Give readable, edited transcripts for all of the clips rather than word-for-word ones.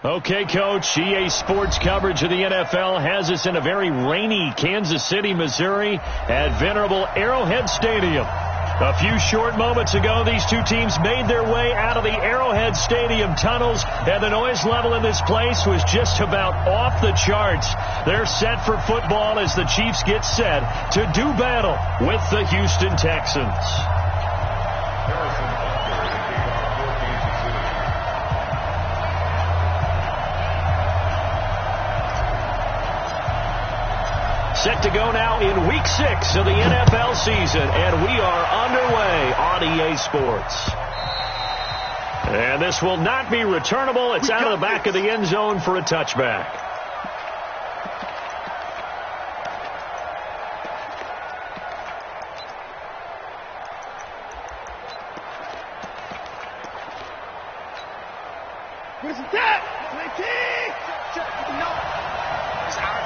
Okay, Coach, EA Sports coverage of the NFL has us in a very rainy Kansas City, Missouri at venerable Arrowhead Stadium. A few short moments ago, these two teams made their way out of the Arrowhead Stadium tunnels, and the noise level in this place was just about off the charts. They're set for football as the Chiefs get set to do battle with the Houston Texans. Set to go now in Week 6 of the NFL season, and we are underway on EA Sports. And this will not be returnable. It's out of the back of the end zone for a touchback. Where's the tap? It's our time.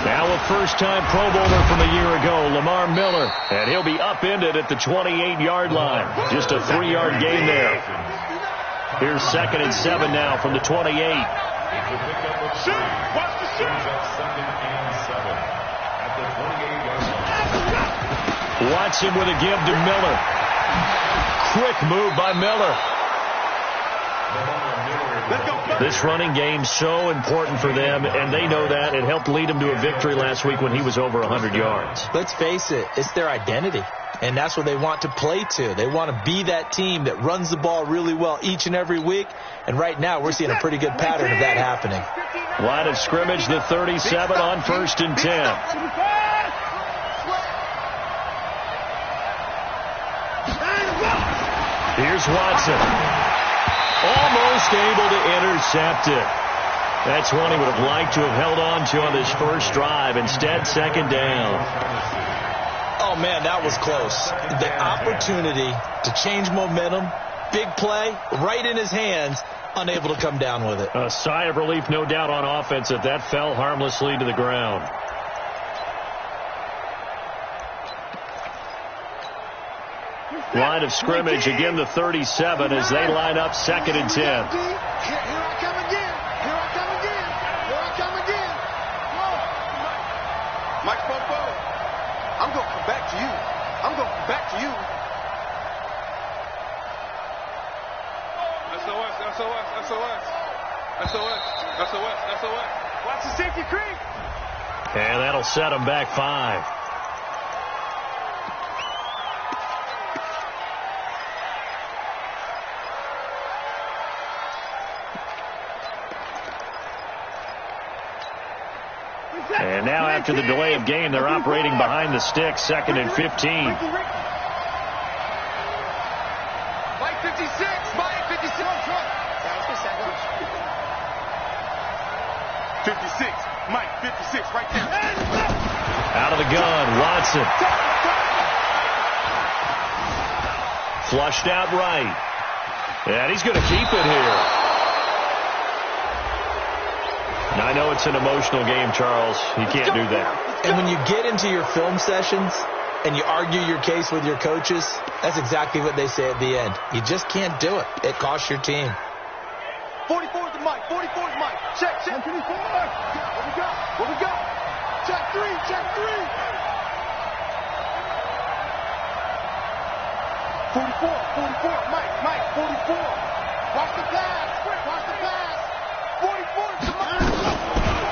Now a first-time Pro Bowler from a year ago, Lamar Miller, and he'll be upended at the 28-yard line. Just a 3-yard gain there. Here's 2nd and 7 now from the 28. Watson with a give to Miller. Quick move by Miller. This running game so important for them, and they know that. It helped lead them to a victory last week when he was over 100 yards. Let's face it, it's their identity, and that's what they want to play to. They want to be that team that runs the ball really well each and every week, and right now we're seeing a pretty good pattern of that happening. Line of scrimmage, the 37 on 1st and 10. Here's Watson. Almost able to intercept it. That's one he would have liked to have held on to on his first drive. Instead, 2nd down. Oh, man, that was close. The opportunity to change momentum, big play, right in his hands, unable to come down with it. A sigh of relief, no doubt, on offense that that fell harmlessly to the ground. Line of scrimmage, again the 37 as they line up 2nd and 10. Here I come again. Here I come again. Here I come again. Mike Popo, I'm going to come back to you. I'm going to come back to you. SOS, SOS, SOS. SOS, SOS, SOS. Watch the safety creep. And that'll set them back 5. And now after the delay of game, they're operating behind the sticks, 2nd and 15. Mike 56, Mike 56. 56, Mike 56, right there. Out of the gun, Watson. Flushed out right. And he's going to keep it here. I know it's an emotional game, Charles. You can't do that. And when you get into your film sessions and you argue your case with your coaches, that's exactly what they say at the end. You just can't do it. It costs your team. 44 is the Mike. 44 is Mike. Check, check. 24. What we got? What we got? Check 3. Check 3. 44. 44. Mike. 44. Watch the pass. Watch the pass. 44 is the Mike.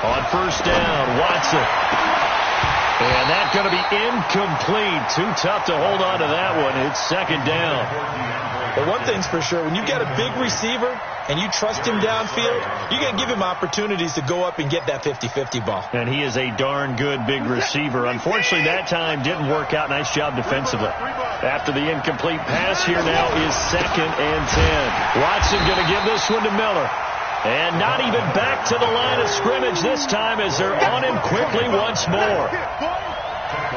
On 1st down, Watson. And that's going to be incomplete. Too tough to hold on to that one. It's 2nd down. But one thing's for sure, when you've got a big receiver and you trust him downfield, you're going to give him opportunities to go up and get that 50-50 ball. And he is a darn good big receiver. Unfortunately, that time didn't work out. Nice job defensively. After the incomplete pass, here now is 2nd and 10. Watson going to give this one to Miller. And not even back to the line of scrimmage this time as they're on him quickly once more.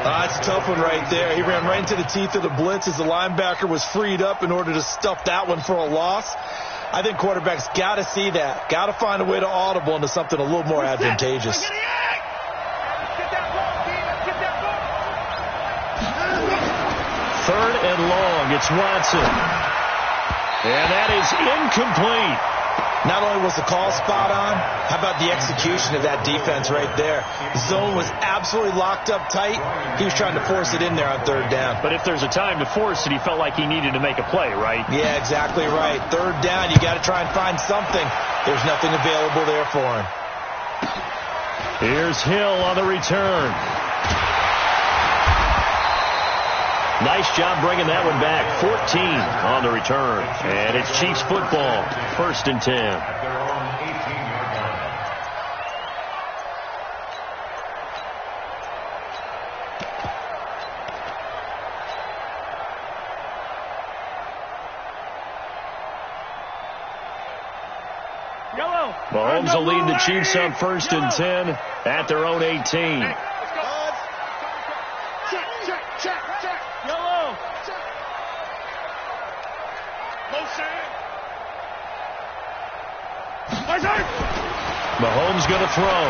That's a tough one right there. He ran right into the teeth of the blitz as the linebacker was freed up in order to stuff that one for a loss. I think quarterbacks got to see that. Got to find a way to audible into something a little more advantageous. It's Watson. And that is incomplete. Not only was the call spot on, how about the execution of that defense right there? The zone was absolutely locked up tight. He was trying to force it in there on third down. But if there's a time to force it, he felt like he needed to make a play, right? Yeah, exactly right. Third down, you got to try and find something. There's nothing available there for him. Here's Hill on the return. Nice job bringing that one back. 14 on the return. And it's Chiefs football. 1st and 10. Mahomes will lead the Chiefs on 1st and 10 at their own 18. Check. Yellow. Check. Mahomes going to throw.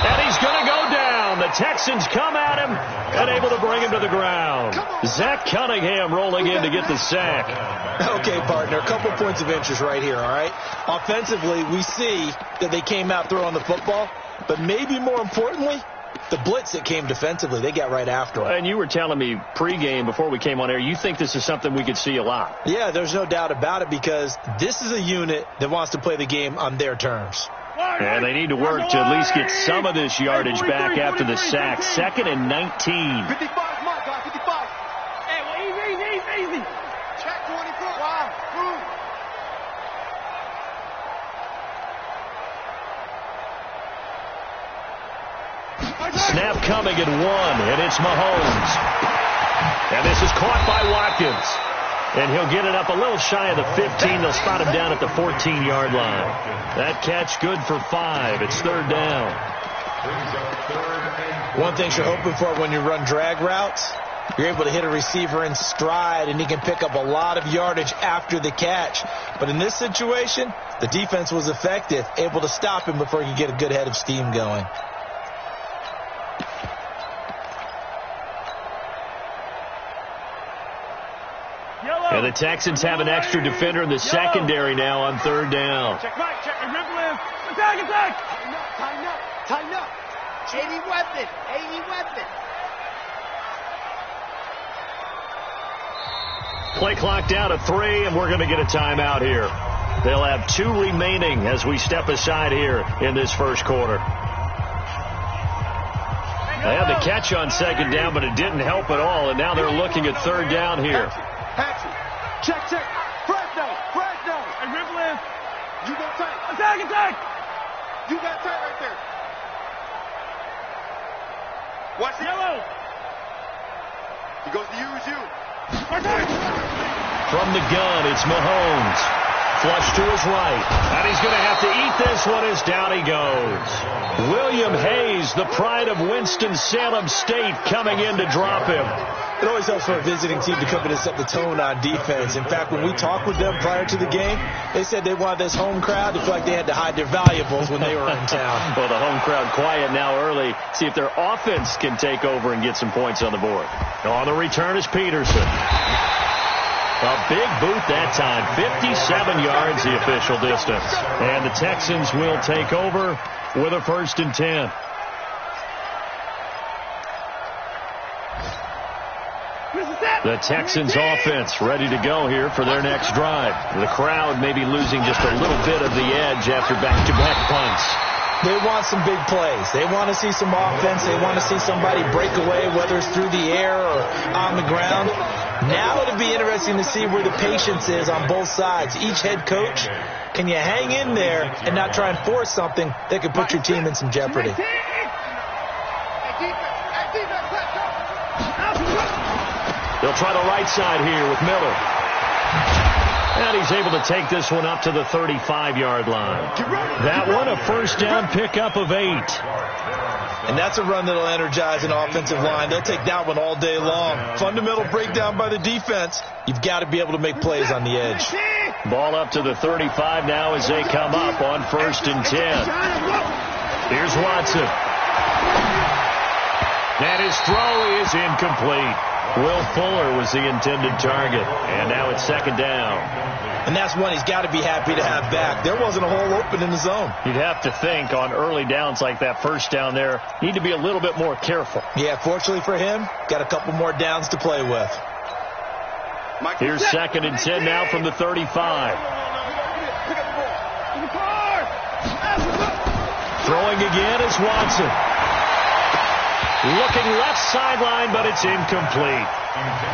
And he's going to go down. The Texans come at him and able to bring him to the ground. Zach Cunningham rolling in to get the sack. Okay, partner, a couple points of interest right here, all right? Offensively, we see that they came out throwing the football, but maybe more importantly, the blitz that came defensively, they got right after it. And you were telling me pregame before we came on air, you think this is something we could see a lot. Yeah, there's no doubt about it because this is a unit that wants to play the game on their terms. And they need to work to at least get some of this yardage back after the sack. 2nd and 19. 55, my guy, 55. Hey, well, easy. Check 24. Wow. Snap coming at 1, and it's Mahomes. And this is caught by Watkins. And he'll get it up a little shy of the 15. They'll spot him down at the 14-yard line. That catch good for 5. It's 3rd down. One thing you're hoping for when you run drag routes, you're able to hit a receiver in stride, and he can pick up a lot of yardage after the catch. But in this situation, the defense was effective, able to stop him before he could get a good head of steam going. And the Texans have an extra defender in the secondary now on 3rd down. Check. Attack. Tighten up. 80 weapon. Play clock down to 3, and we're going to get a timeout here. They'll have 2 remaining as we step aside here in this first quarter. They had the catch on 2nd down, but it didn't help at all, and now they're looking at 3rd down here. Hatchet. Check. Fresno. And Ripley. You go tight. Attack. You got tight right there. Watch the yellow. He goes to use you. From the gun, it's Mahomes. Flush to his right. And he's going to have to eat this one as down he goes. William Hayes, the pride of Winston-Salem State, coming in to drop him. It always helps for a visiting team to come in and set the tone on defense. In fact, when we talked with them prior to the game, they said they wanted this home crowd to feel like they had to hide their valuables when they were in town. Well, the home crowd quiet now early. See if their offense can take over and get some points on the board. On the return is Peterson. A big boot that time. 57 yards the official distance. And the Texans will take over with a 1st and 10. The Texans offense ready to go here for their next drive. The crowd may be losing just a little bit of the edge after back-to-back punts. They want some big plays. They want to see some offense. They want to see somebody break away, whether it's through the air or on the ground. Now it'll be interesting to see where the patience is on both sides. Each head coach, can you hang in there and not try and force something that could put your team in some jeopardy? They'll try the right side here with Miller. And he's able to take this one up to the 35-yard line. That one, a 1st down pickup of 8. And that's a run that'll energize an offensive line. They'll take that one all day long. Fundamental breakdown by the defense. You've got to be able to make plays on the edge. Ball up to the 35 now as they come up on 1st and 10. Here's Watson. And his throw is incomplete. Will Fuller was the intended target, and now it's second down. And that's one he's got to be happy to have back. There wasn't a hole open in the zone. You'd have to think on early downs like that first down there, need to be a little bit more careful. Yeah, fortunately for him, got a couple more downs to play with. Here's second and 10 now from the 35. Throwing again is Watson. Looking left sideline, but it's incomplete.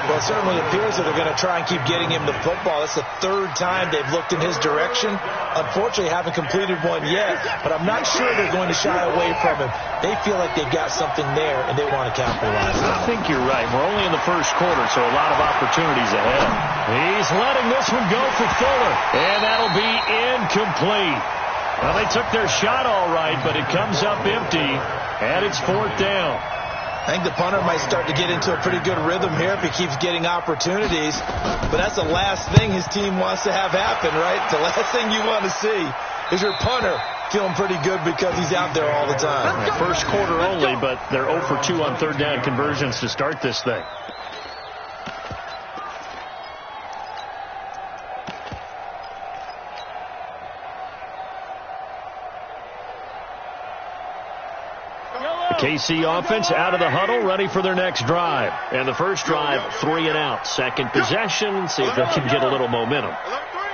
Well, it certainly appears that they're going to try and keep getting him the football. It's the third time they've looked in his direction. Unfortunately, haven't completed one yet, but I'm not sure they're going to shy away from him. They feel like they've got something there, and they want to capitalize on it. I think you're right. We're only in the first quarter, so a lot of opportunities ahead. He's letting this one go for Fuller, and that'll be incomplete. Well, they took their shot all right, but it comes up empty, and it's fourth down. I think the punter might start to get into a pretty good rhythm here if he keeps getting opportunities. But that's the last thing his team wants to have happen, right? The last thing you want to see is your punter feeling pretty good because he's out there all the time. Yeah, first quarter only, but they're 0 for 2 on third down conversions to start this thing. KC offense out of the huddle, ready for their next drive. And the first drive, 3 and out. Second possession, see if they can get a little momentum.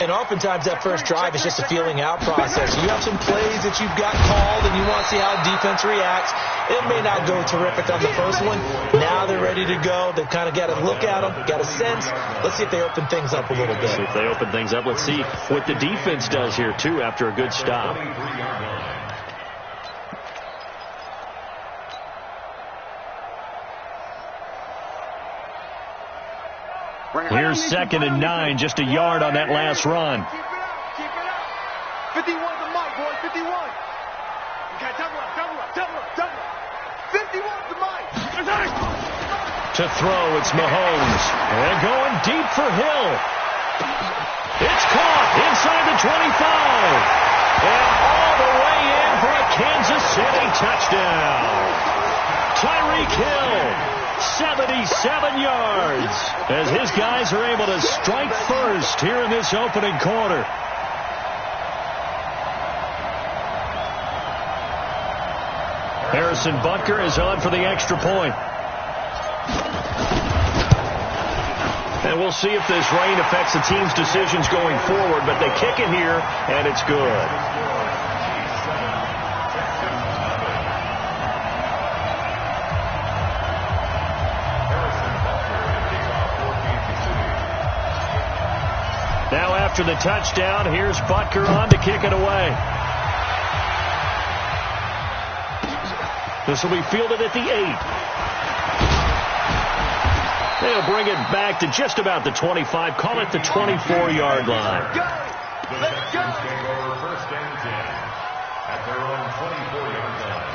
And oftentimes that first drive is just a feeling out process. You have some plays that you've got called and you want to see how defense reacts. It may not go terrific on the first one. Now they're ready to go. They've kind of got to look at them, got a sense. Let's see if they open things up a little bit. See if they open things up. Let's see what the defense does here, too, after a good stop. Here's second and 9, just a yard on that last run. Keep it up. 51 to Mike, boy, 51. Okay, double up. 51 to Mike. To throw, it's Mahomes. And going deep for Hill. It's caught inside the 25. And all the way in for a Kansas City touchdown. Tyreek Hill. 77 yards as his guys are able to strike first here in this opening quarter. Harrison Butker is on for the extra point. And we'll see if this rain affects the team's decisions going forward, but they kick it here, and it's good. Now after the touchdown, here's Butker on to kick it away. This will be fielded at the 8. They'll bring it back to just about the 25, call it the 24-yard line. Let's go. First and 10 at their own 24-yard line.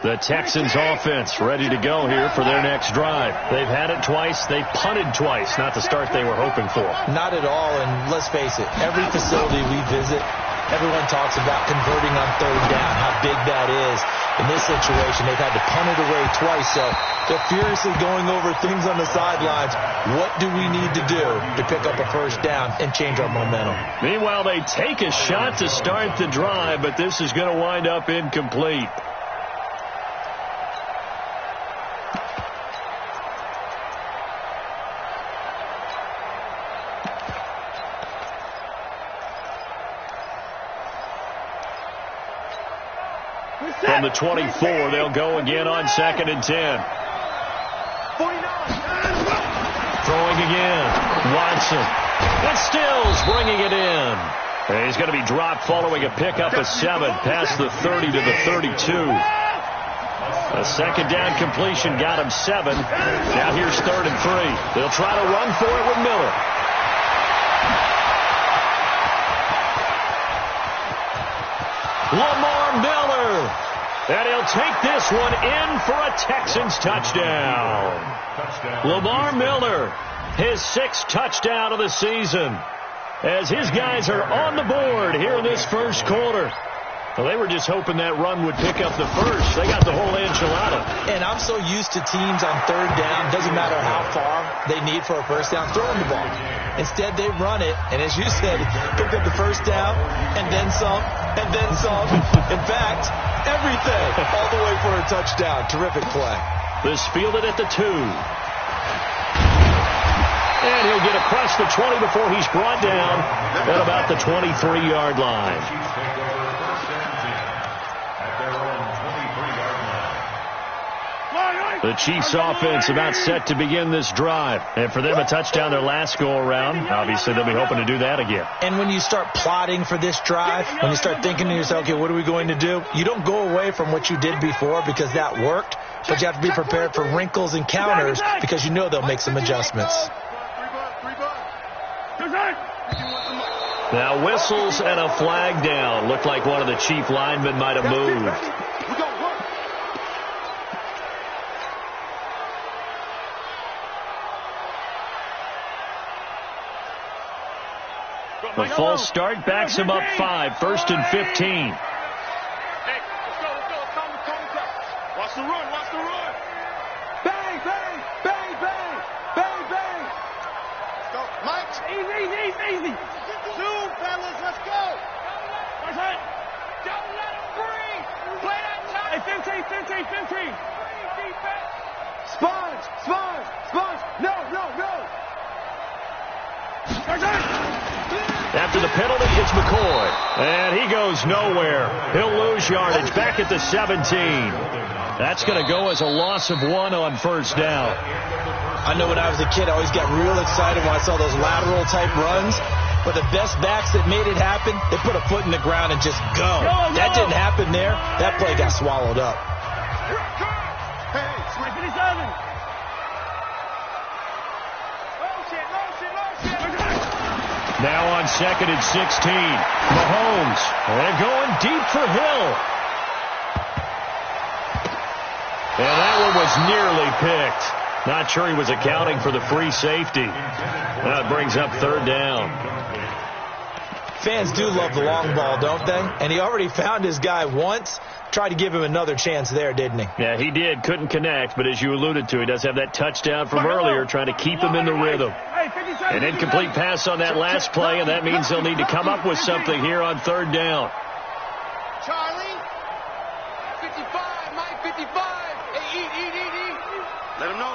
The Texans offense ready to go here for their next drive. They've had it twice. They punted twice. Not the start they were hoping for. Not at all, and let's face it, every facility we visit, everyone talks about converting on third down, how big that is. In this situation, they've had to punt it away twice, so they're furiously going over things on the sidelines. What do we need to do to pick up a first down and change our momentum? Meanwhile, they take a shot to start the drive, but this is going to wind up incomplete. From the 24, they'll go again on second and 10. 49. Throwing again. Watson. And Stills bringing it in. And he's going to be dropped following a pickup of 7 past the 30 to the 32. A second down completion got him 7. Now here's third and 3. They'll try to run for it with Miller. Lamar Miller. And he'll take this one in for a Texans touchdown. Lamar Miller, his 6th touchdown of the season. as his guys are on the board here in this first quarter. Well, they were just hoping that run would pick up the first. They got the whole enchilada. And I'm so used to teams on third down, doesn't matter how far they need for a first down, throwing the ball. Instead, they run it, and as you said, picked up the first down, and then some, and then some. In fact, everything, all the way for a touchdown. Terrific play. This fielded at the 2. And he'll get across the 20 before he's brought down at about the 23-yard line. The Chiefs offense about set to begin this drive. And for them, a touchdown their last go-around. Obviously, they'll be hoping to do that again. And when you start plotting for this drive, when you start thinking to yourself, okay, what are we going to do? You don't go away from what you did before because that worked. But you have to be prepared for wrinkles and counters because you know they'll make some adjustments. Now whistles and a flag down. Looked like one of the Chief linemen might have moved. The false start backs him up 5, first and 15. Hey, let's go. Watch the run. Bang, bang, bang, bang, bang, bang. Let's go. Mike. Easy. Zoom, fellas, let's go. What's that? Don't let him breathe. Play that time. Hey, 15. Sponge. No. After the penalty, it's McCoy. And he goes nowhere. He'll lose yardage back at the 17. That's going to go as a loss of 1 on first down. I know when I was a kid, I always got real excited when I saw those lateral-type runs. But the best backs that made it happen, they put a foot in the ground and just go. That didn't happen there. That play got swallowed up. Hey, 57. Now on second and 16. Mahomes. And going deep for Hill. And that one was nearly picked. Not sure he was accounting for the free safety. Now it brings up third down. Fans do love the long ball, don't they? And he already found his guy once. Tried to give him another chance there, didn't he? Yeah, he did. Couldn't connect, but as you alluded to, he does have that touchdown from earlier, trying to keep him in the rhythm. An incomplete pass on that last play, and that means they'll need to come up with something here on third down. Charlie, 55, Mike, 55. Hey, eat. Let him know.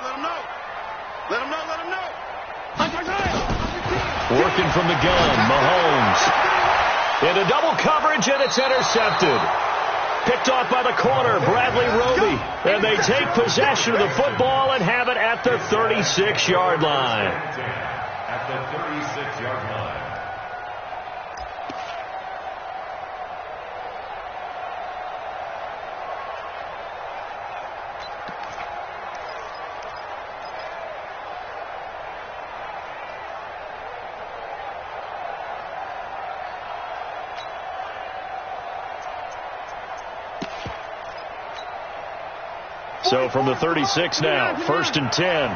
Working from the gun, Mahomes. Into double coverage, and it's intercepted. Picked off by the corner, Bradley Roby. And they take possession of the football and have it at the 36-yard line. At the 36-yard line. So from the 36 now, first and 10.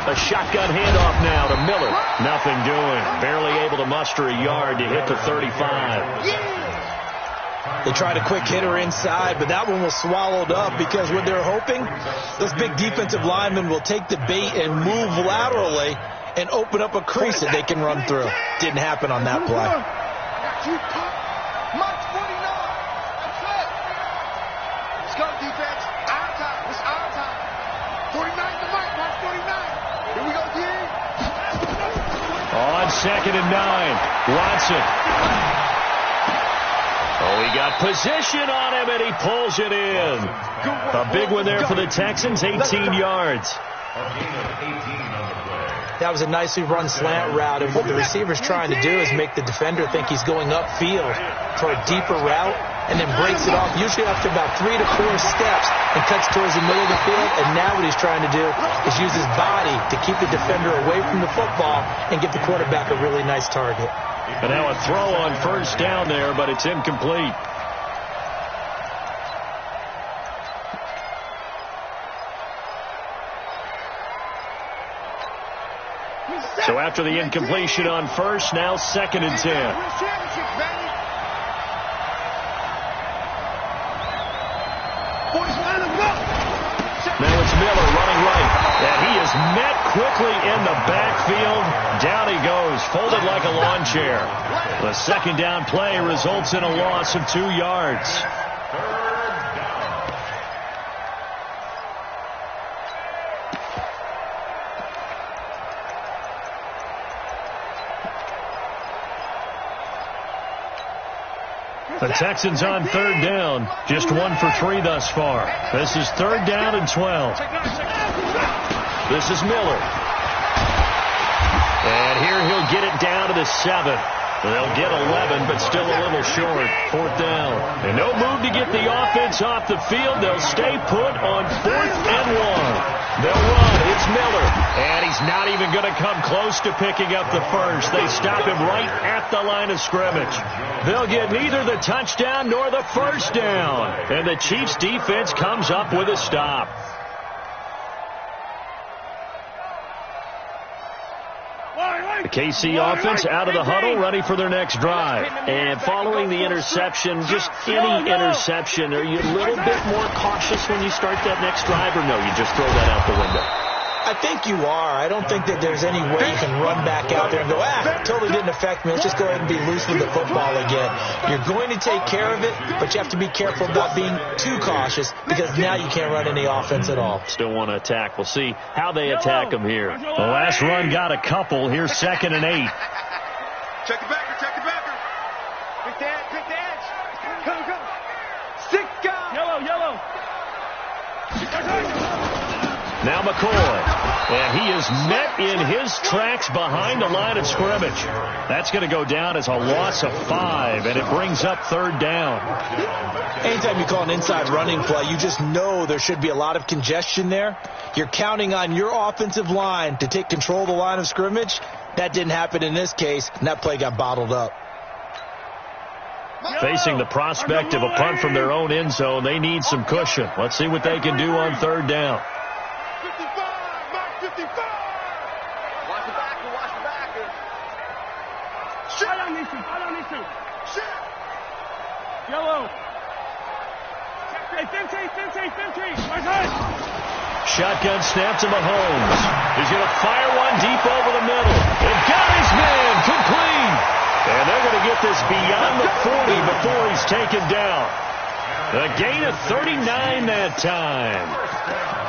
A shotgun handoff now to Miller. Nothing doing. Barely able to muster a yard to hit the 35. They tried a quick hitter inside, but that one was swallowed up because what they're hoping, those big defensive linemen will take the bait and move laterally and open up a crease that they can run through. Didn't happen on that play. Mike 49. That's it. Let's go, defense. Our time. It's our time. 49 to Mike. Mark 49. Here we go, D. On second and 9, Watson. Oh, he got position on him, and he pulls it in. A big one there for the Texans, 18 yards. That was a nicely run slant route, and what the receiver's trying to do is make the defender think he's going upfield for a deeper route, and then breaks it off, usually after about 3 to 4 steps, and cuts towards the middle of the field. And now what he's trying to do is use his body to keep the defender away from the football and give the quarterback a really nice target. And now a throw on first down there, but it's incomplete. So after the incompletion on first, now 2nd and 10. Now it's Miller running right. And he is met quickly in the backfield. Down he goes, folded like a lawn chair. The 2nd down play results in a loss of 2 yards. The Texans on 3rd down. Just 1 for 3 thus far. This is 3rd down and 12. This is Miller. And here he'll get it down to the 7. They'll get 11, but still a little short. 4th down. And no move to get the offense off the field. They'll stay put on 4th and 1. They'll run. It's Miller. And he's not even going to come close to picking up the first. They stop him right at the line of scrimmage. They'll get neither the touchdown nor the first down. And the Chiefs defense comes up with a stop. The KC offense out of the huddle, ready for their next drive. And following the interception, just any interception, are you a little bit more cautious when you start that next drive, or no, you just throw that out the window? I think you are. I don't think that there's any way you can run back out there and go, it totally didn't affect me. Let's just go ahead and be loose with the football again. You're going to take care of it, but you have to be careful about being too cautious because now you can't run any offense at all. Still want to attack. We'll see how they attack them here. The last run got a couple. Here's 2nd and 8. Check the backer, check the backer. Pick the edge. Go. Stick guy. Yellow. Now McCoy, and he is met in his tracks behind the line of scrimmage. That's going to go down as a loss of 5, and it brings up 3rd down. Anytime you call an inside running play, you just know there should be a lot of congestion there. You're counting on your offensive line to take control of the line of scrimmage. That didn't happen in this case, and that play got bottled up. Facing the prospect of a punt from their own end zone, they need some cushion. Let's see what they can do on 3rd down. 55. Watch the backer. Shit. I don't need to. Shit. Yellow. Hey, Fintry. Shotgun snap to Mahomes. He's going to fire one deep over the middle. And got his man complete. And they're going to get this beyond the 40 before he's taken down. A gain of 39 that time.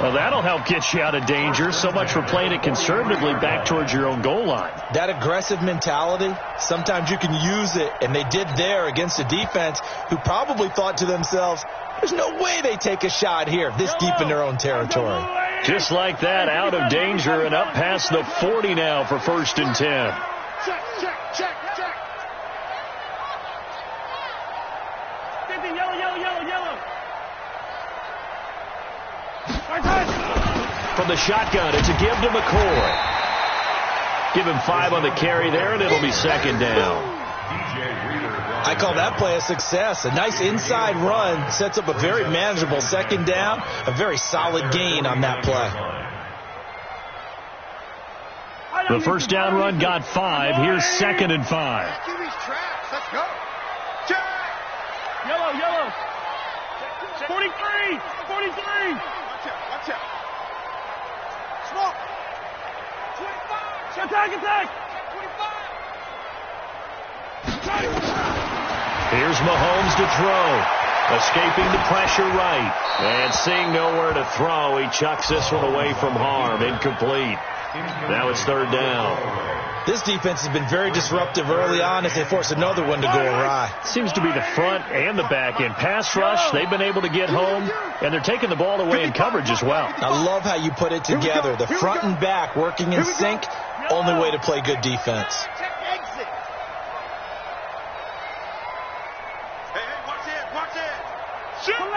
Well, that'll help get you out of danger. So much for playing it conservatively back towards your own goal line. That aggressive mentality, sometimes you can use it, and they did there against a defense who probably thought to themselves, there's no way they take a shot here this deep in their own territory. Just like that, out of danger and up past the 40 now for 1st and 10. Check. Yellow. From the shotgun, it's a give to McCoy. Give him 5 on the carry there, and it'll be 2nd down. I call that play a success. A nice inside run sets up a very manageable 2nd down. A very solid gain on that play. The 1st down run got 5. Here's 2nd and 5. Let's go. Check. Yellow. 43. Watch out. Smoke. 25. Attack. 25. Here's Mahomes to throw. Escaping the pressure right. And seeing nowhere to throw, he chucks this one away from harm. Incomplete. Now it's 3rd down. This defense has been very disruptive early on as they force another one to go awry. Seems to be the front and the back end. Pass rush, they've been able to get home, and they're taking the ball away in coverage as well. I love how you put it together. The front and back working in sync, only way to play good defense. Hey, watch it. Shoot.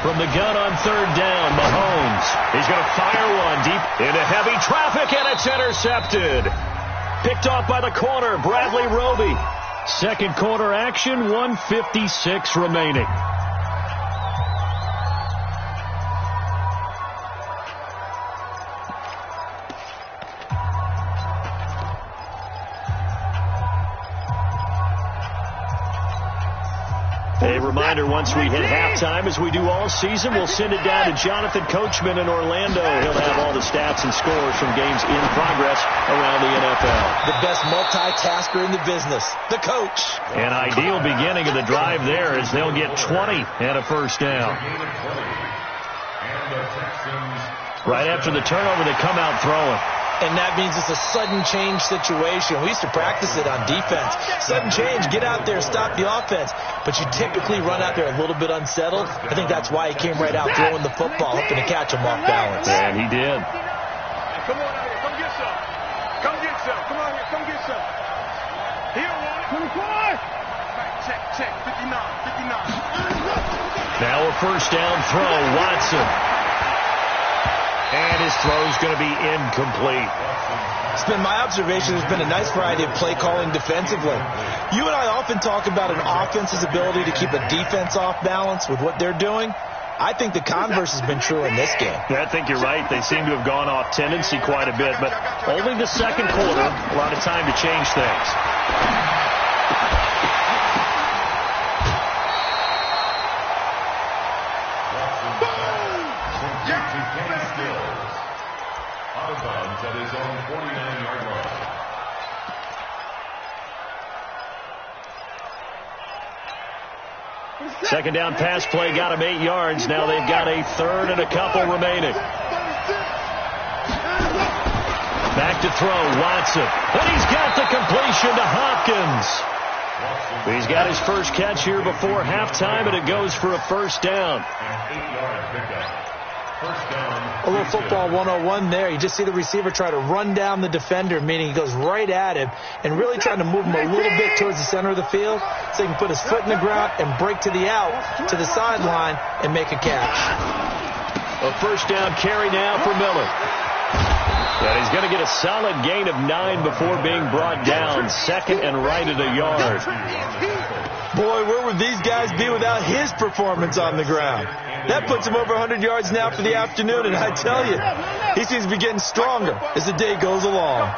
From the gun on 3rd down, Mahomes. He's going to fire one deep into heavy traffic, and it's intercepted. Picked off by the corner, Bradley Roby. 2nd quarter action, 1:56 remaining. A reminder, once we hit halftime, as we do all season, we'll send it down to Jonathan Coachman in Orlando. He'll have all the stats and scores from games in progress around the NFL. The best multitasker in the business, the coach. An ideal beginning of the drive there as they'll get 20 and a first down. Right after the turnover, they come out throwing. And that means it's a sudden change situation. We used to practice it on defense. Sudden change, get out there, stop the offense. But you typically run out there a little bit unsettled. I think that's why he came right out throwing the football, hoping to catch him off balance. And he did. Come on out here. Come get some. Come get some. Come on here. Come get some. Here, 24. Check. 59. Now a first down throw. Watson. And his throw's going to be incomplete. It's been my observation there's been a nice variety of play calling defensively. You and I often talk about an offense's ability to keep a defense off balance with what they're doing. I think the converse has been true in this game. I think you're right. They seem to have gone off tendency quite a bit, but only the second quarter, a lot of time to change things. Out of bounds at his own 49-yard line. Second down pass play got him 8 yards. Now they've got a third and a couple remaining. Back to throw, Watson. And he's got the completion to Hopkins. He's got his first catch here before halftime, and it goes for a first down. A little football 101 there. You just see the receiver try to run down the defender, meaning he goes right at him and really trying to move him a little bit towards the center of the field so he can put his foot in the ground and break to the out, to the sideline, and make a catch. A first down carry now for Miller. And he's going to get a solid gain of 9 before being brought down. Second and right at a yard. Boy, where would these guys be without his performance on the ground? That puts him over 100 yards now for the afternoon, and I tell you, he seems to be getting stronger as the day goes along.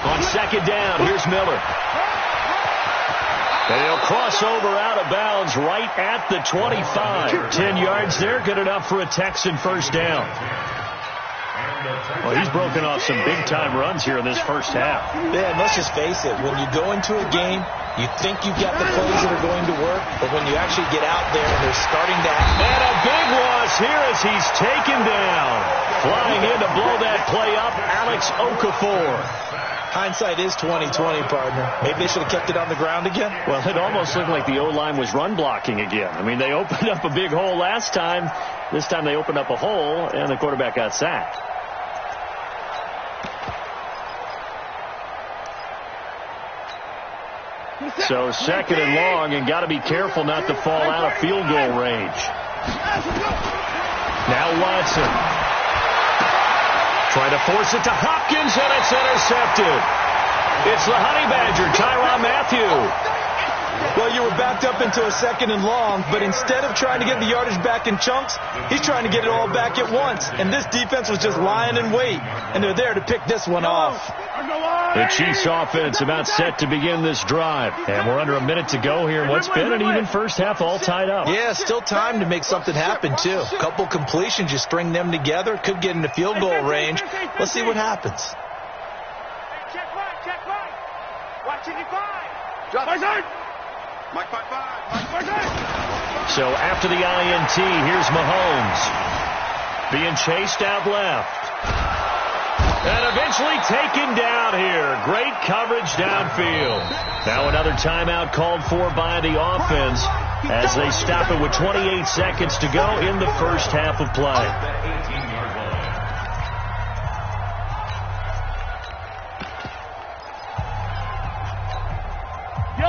On second down, here's Miller. And he'll cross over out of bounds right at the 25. 10 yards there, good enough for a Texan first down. Well, he's broken off some big-time runs here in this first half. Yeah, and let's just face it. When you go into a game, you think you've got the plays that are going to work, but when you actually get out there and they're starting to happen. And a big loss here as he's taken down. Flying in to blow that play up, Alex Okafor. Hindsight is 20/20, partner. Maybe they should have kept it on the ground again. Well, it almost looked like the O-line was run blocking again. I mean, they opened up a big hole last time. This time they opened up a hole, and the quarterback got sacked. So second and long, and got to be careful not to fall out of field goal range. Now Watson. Trying to force it to Hopkins, and it's intercepted. It's the Honey Badger, Tyrann Mathieu. Well, you were backed up into a second and long, but instead of trying to get the yardage back in chunks, he's trying to get it all back at once. And this defense was just lying in wait, and they're there to pick this one off. The Chiefs offense about set to begin this drive. And we're under a minute to go here in what's been an even first half all tied up. Yeah, still time to make something happen, too. A couple completions, you string them together, could get into field goal range. Let's see what happens. Check right. Watch it, 5. Drop it. Mike 5. So after the INT, here's Mahomes. Being chased out left. And eventually taken down here. Great coverage downfield. Now another timeout called for by the offense as they stop it with 28 seconds to go in the first half of play.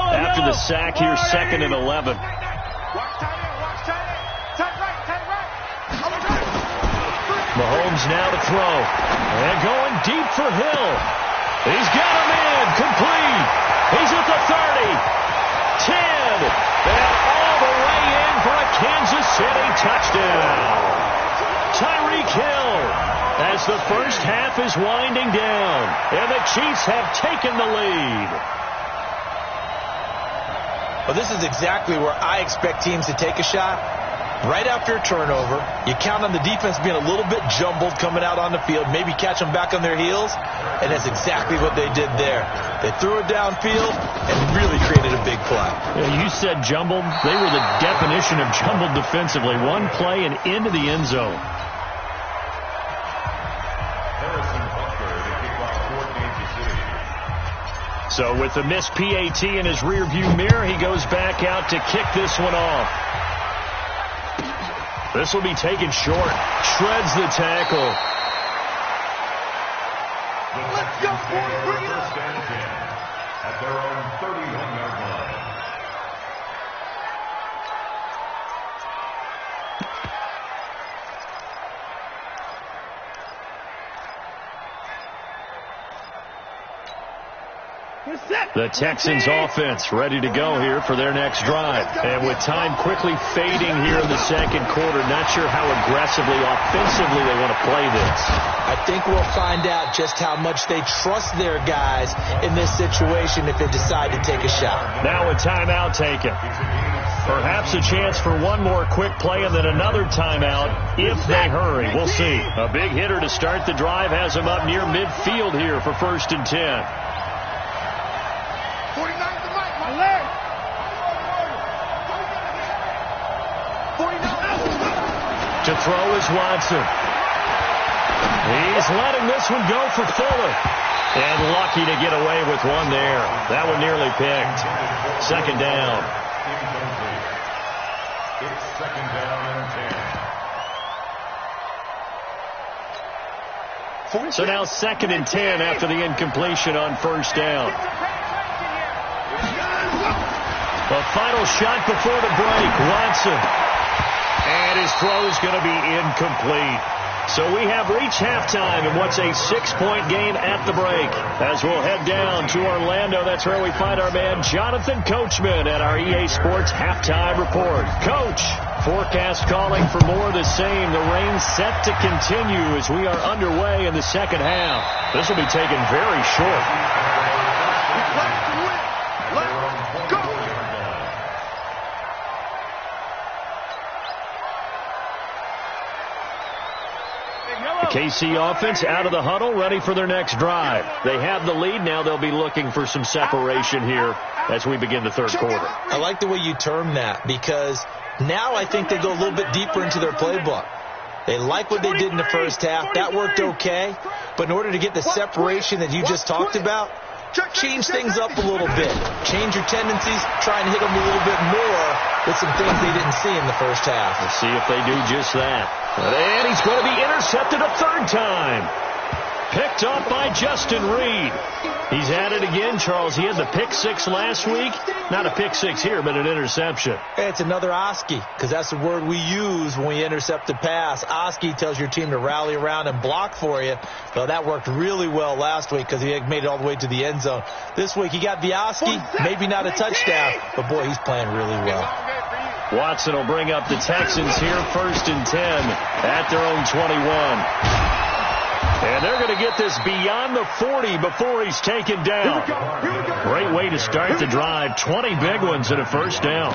After the sack, here's second and 11. Mahomes now to throw. And going deep for Hill. He's got him in. Complete. He's at the 30. 10. And all the way in for a Kansas City touchdown. Tyreek Hill has as the first half is winding down, and the Chiefs have taken the lead. Well, this is exactly where I expect teams to take a shot. Right after a turnover, you count on the defense being a little bit jumbled coming out on the field, maybe catch them back on their heels, and that's exactly what they did there. They threw it downfield and really created a big play. Yeah, you said jumbled. They were the definition of jumbled defensively. One play and into the end zone. So with the missed PAT in his rearview mirror, he goes back out to kick this one off. This will be taken short. Shreds the tackle. Let's go, boys. Bring it up. At their own 31-yard line. The Texans offense ready to go here for their next drive. And with time quickly fading here in the second quarter, not sure how aggressively, offensively they want to play this. I think we'll find out just how much they trust their guys in this situation if they decide to take a shot. Now a timeout taken. Perhaps a chance for one more quick play and then another timeout if they hurry. We'll see. A big hitter to start the drive has him up near midfield here for 1st and 10. To throw is Watson. He's letting this one go for Fuller. And lucky to get away with one there. That one nearly picked. 2nd down. It's 2nd down and 10. So now 2nd and 10 after the incompletion on 1st down. The final shot before the break. Watson. And his throw is going to be incomplete. So we have reached halftime in what's a 6-point game at the break. As we'll head down to Orlando, that's where we find our man Jonathan Coachman at our EA Sports Halftime Report. Coach, forecast calling for more of the same. The rain set to continue as we are underway in the second half. This will be taken very short. KC offense out of the huddle, ready for their next drive. They have the lead. Now they'll be looking for some separation here as we begin the third quarter. I like the way you term that because now I think they go a little bit deeper into their playbook. They like what they did in the first half. That worked okay. But in order to get the separation that you just talked about, change things up a little bit. Change your tendencies. Try and hit them a little bit more with some things they didn't see in the first half. Let's see if they do just that. And he's going to be intercepted a 3rd time. Picked off by Justin Reed. He's at it again, Charles. He had the pick 6 last week. Not a pick 6 here, but an interception. It's another Oski, because that's the word we use when we intercept a pass. Oski tells your team to rally around and block for you. Well, that worked really well last week because he made it all the way to the end zone. This week he got the Oski, maybe not a touchdown, but boy, he's playing really well. Watson will bring up the Texans here, 1st and 10 at their own 21. And they're going to get this beyond the 40 before he's taken down. Great way to start the drive. 20 big ones and a 1st down.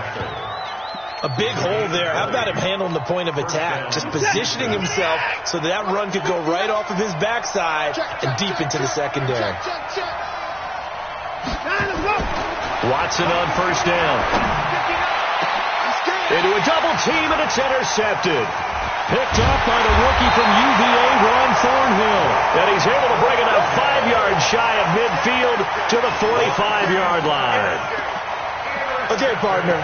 A big hole there. How about him handling the point of attack? Just positioning himself so that run could go right off of his backside and deep into the secondary. Watson on 1st down. Into a double team, and it's intercepted. Picked off by the rookie from UVA, Ron Thornhill. And he's able to bring it up 5 yards shy of midfield to the 45-yard line. Okay, partner.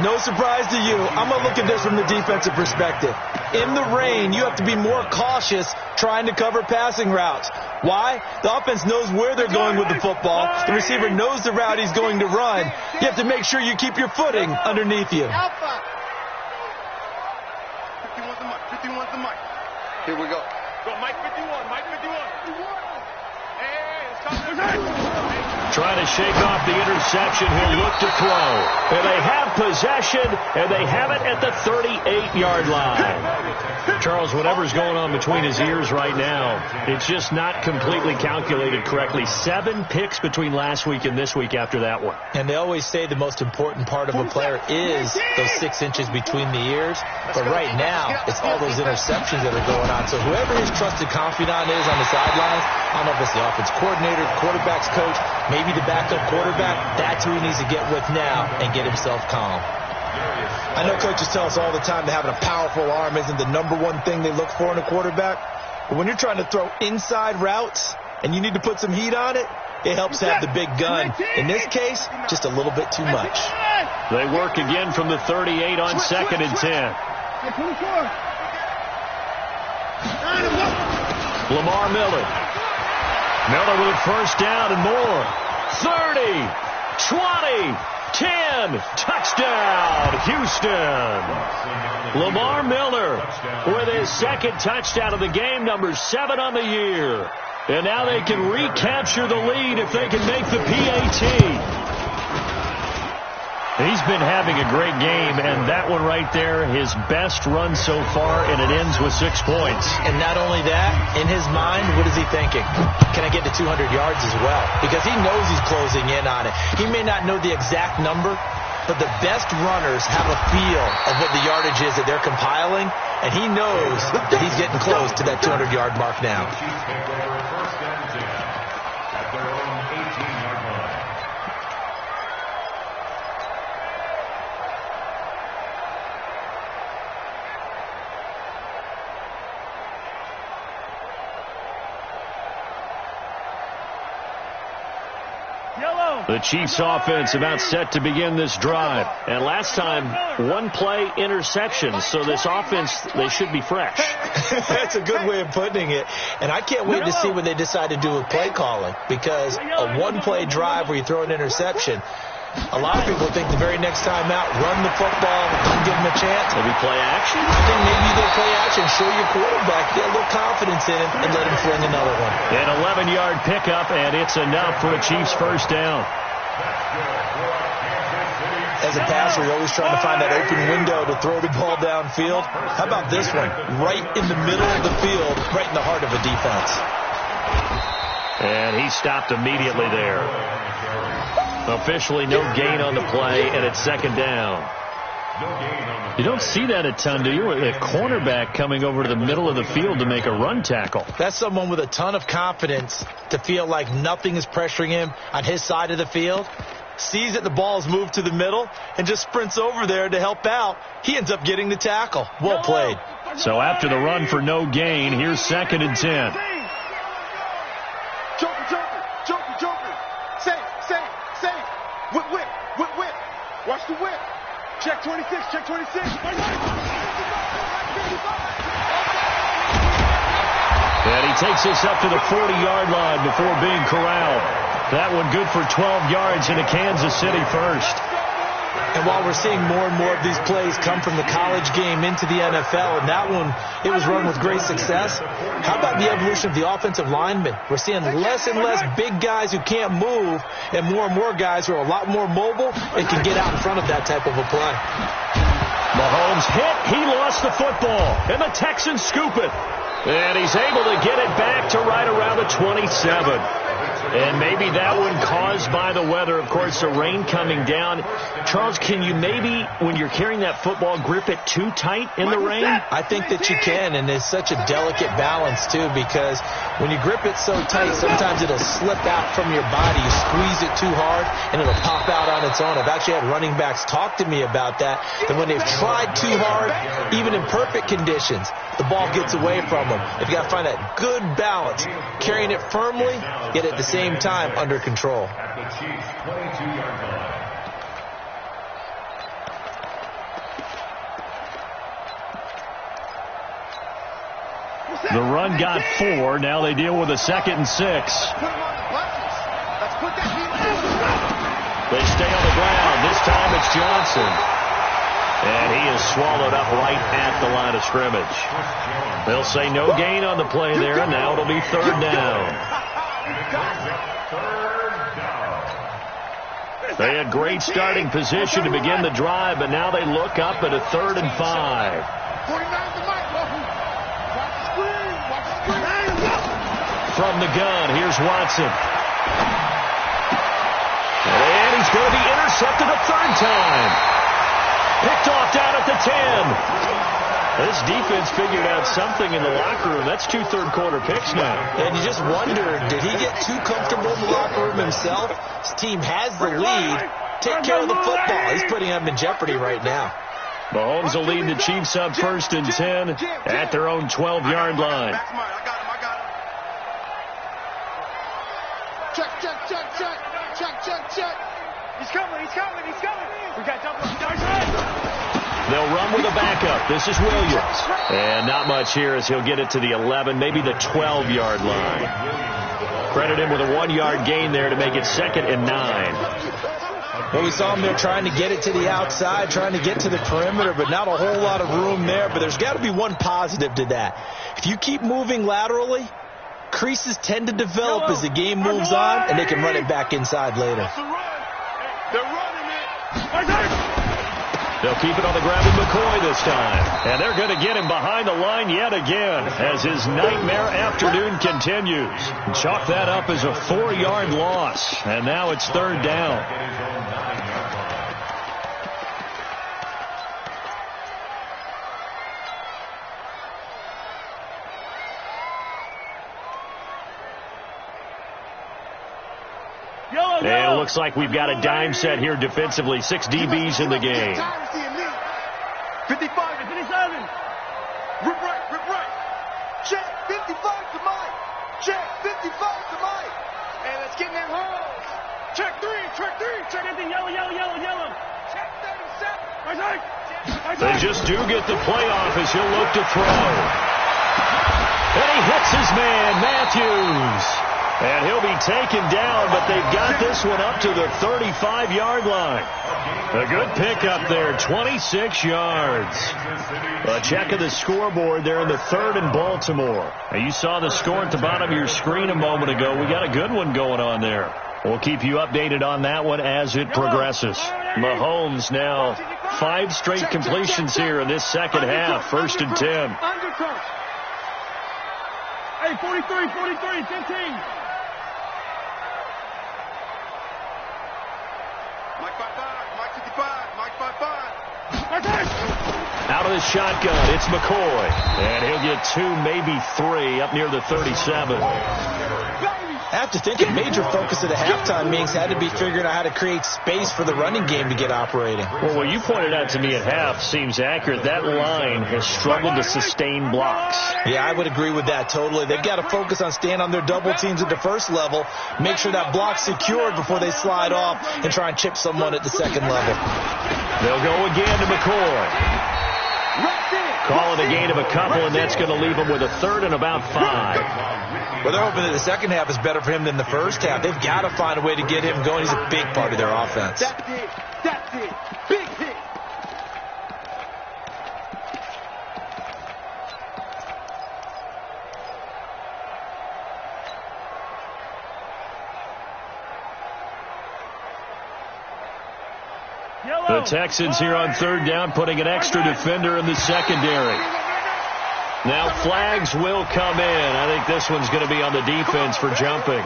No surprise to you. I'm going to look at this from the defensive perspective. In the rain, you have to be more cautious trying to cover passing routes. Why? The offense knows where they're going with the football. The receiver knows the route he's going to run. You have to make sure you keep your footing underneath you. 51's the mic. Here we go. Go, Mike 51. Mike 51. Hey, trying to shake off the interception. He'll look to throw. And they have possession, and they have it at the 38-yard line. Charles, whatever's going on between his ears right now, it's just not completely calculated correctly. 7 picks between last week and this week after that one. And they always say the most important part of a player is those 6 inches between the ears. But right now, it's all those interceptions that are going on. So whoever his trusted confidant is on the sidelines, I don't know if it's the offense coordinator, quarterback's coach, maybe the backup quarterback, that's who he needs to get with now and get himself calm. I know coaches tell us all the time that having a powerful arm isn't the #1 thing they look for in a quarterback. But when you're trying to throw inside routes and you need to put some heat on it, it helps have the big gun. In this case, just a little bit too much. They work again from the 38 on 2nd and 10. Lamar Miller. Miller with a first down and more. 30, 20, 10, touchdown, Houston. Lamar Miller with his 2nd touchdown of the game, number 7 on the year. And now they can recapture the lead if they can make the PAT. He's been having a great game, and that one right there, his best run so far, and it ends with 6 points. And not only that, in his mind, what is he thinking? Can I get to 200 yards as well? Because he knows he's closing in on it. He may not know the exact number, but the best runners have a feel of what the yardage is that they're compiling, and he knows that he's getting close to that 200-yard mark now. The Chiefs offense about set to begin this drive. And last time, 1 play interception. So this offense, they should be fresh. That's a good way of putting it. And I can't wait to see what they decide to do with play calling. Because a 1-play drive where you throw an interception, a lot of people think the very next time out, run the football, don't give them a chance. Maybe play action? I think maybe they'll play action, show your quarterback, get a little confidence in him, and let him fling another one. An 11-yard pickup, and it's enough for a Chiefs first down. As a passer, you're always trying to find that open window to throw the ball downfield. How about this one? Right in the middle of the field, right in the heart of a defense. And he stopped immediately there. Officially no gain on the play, and it's 2nd down. You don't see that a ton, do you? A cornerback coming over to the middle of the field to make a run tackle. That's someone with a ton of confidence to feel like nothing is pressuring him on his side of the field. Sees that the ball is moved to the middle and just sprints over there to help out. He ends up getting the tackle. Well played. So after the run for no gain, here's 2nd and 10. Joker. Safe. Whip. Watch the whip. Check 26. And he takes this up to the 40-yard line before being corralled. That one good for 12 yards into Kansas City first. And while we're seeing more and more of these plays come from the college game into the NFL, and that one, it was run with great success, how about the evolution of the offensive linemen? We're seeing less and less big guys who can't move and more guys who are a lot more mobile and can get out in front of that type of a play. Mahomes hit. He lost the football, and the Texans scoop it. And he's able to get it back to right around the 27. And maybe that one caused by the weather, of course, the rain coming down. Charles, can you maybe, when you're carrying that football, grip it too tight in the rain? I think that you can, and it's such a delicate balance, too, because when you grip it so tight, sometimes it'll slip out from your body. You squeeze it too hard, and it'll pop out on its own. I've actually had running backs talk to me about that when they've tried too hard, even in perfect conditions, the ball gets away from them. If you got to find that good balance, carrying it firmly, yet at the same time under control. At the Chiefs' 22-yard line. The run got 4. Now they deal with a 2nd and 6. They stay on the ground. This time it's Johnson. And he is swallowed up right at the line of scrimmage. They'll say no gain on the play there, and now it'll be 3rd down. They had great starting position to begin the drive, but now they look up at a 3rd and 5. from the gun. Here's Watson. And he's going to be intercepted a third time. Picked off down at the 10. This defense figured out something in the locker room. That's 2 third-quarter picks now. And you just wonder, did he get too comfortable in the locker room himself? His team has the lead. Take care of the football. He's putting them in jeopardy right now. Mahomes will lead the Chiefs up 1st and 10 at their own 12-yard line. I got him. Check. He's coming. We got double. They'll run with a backup. This is Williams. And not much here as he'll get it to the 11, maybe the 12-yard line. Credit him with a 1-yard gain there to make it 2nd and 9. Well, we saw him there trying to get it to the outside, trying to get to the perimeter, but not a whole lot of room there. But there's got to be one positive to that. If you keep moving laterally, creases tend to develop as the game moves on, and they can run it back inside later. They're running it. They'll keep it on the ground with McCoy this time. And they're going to get him behind the line yet again as his nightmare afternoon continues. Chalk that up as a 4-yard loss. And now it's 3rd down. And it looks like we've got a dime set here defensively. 6 DBs in the game. 55 to 57. Rip right. Check 55 to Mike. Check 55 to Mike. And let's get in them holes. Check 3. Check anything yellow. Check 37. They just do get the playoff as he'll look to throw. And he hits his man, Matthews. And he'll be taken down, but they've got this one up to the 35-yard line. A good pickup there, 26 yards. A check of the scoreboard there in the 3rd and Baltimore. Now, you saw the score at the bottom of your screen a moment ago. We got a good one going on there. We'll keep you updated on that one as it progresses. Mahomes now 5 straight completions here in this second half. 1st and 10. Hey, 43, 15. Out of the shotgun, it's McCoy. And he'll get 2, maybe 3 up near the 37. I have to think a major focus of the halftime meetings had to be figuring out how to create space for the running game to get operating. Well, what you pointed out to me at half seems accurate. That line has struggled to sustain blocks. Yeah, I would agree with that totally. They've got to focus on staying on their double teams at the first level, make sure that block's secured before they slide off and try and chip someone at the second level. They'll go again to McCoy. Call it a gain of a couple, and that's going to leave them with a 3rd and about 5. Well, they're hoping that the second half is better for him than the first half. They've got to find a way to get him going. He's a big part of their offense. That's it. Big hit. The Texans here on 3rd down, putting an extra defender in the secondary. Now flags will come in. I think this one's going to be on the defense for jumping.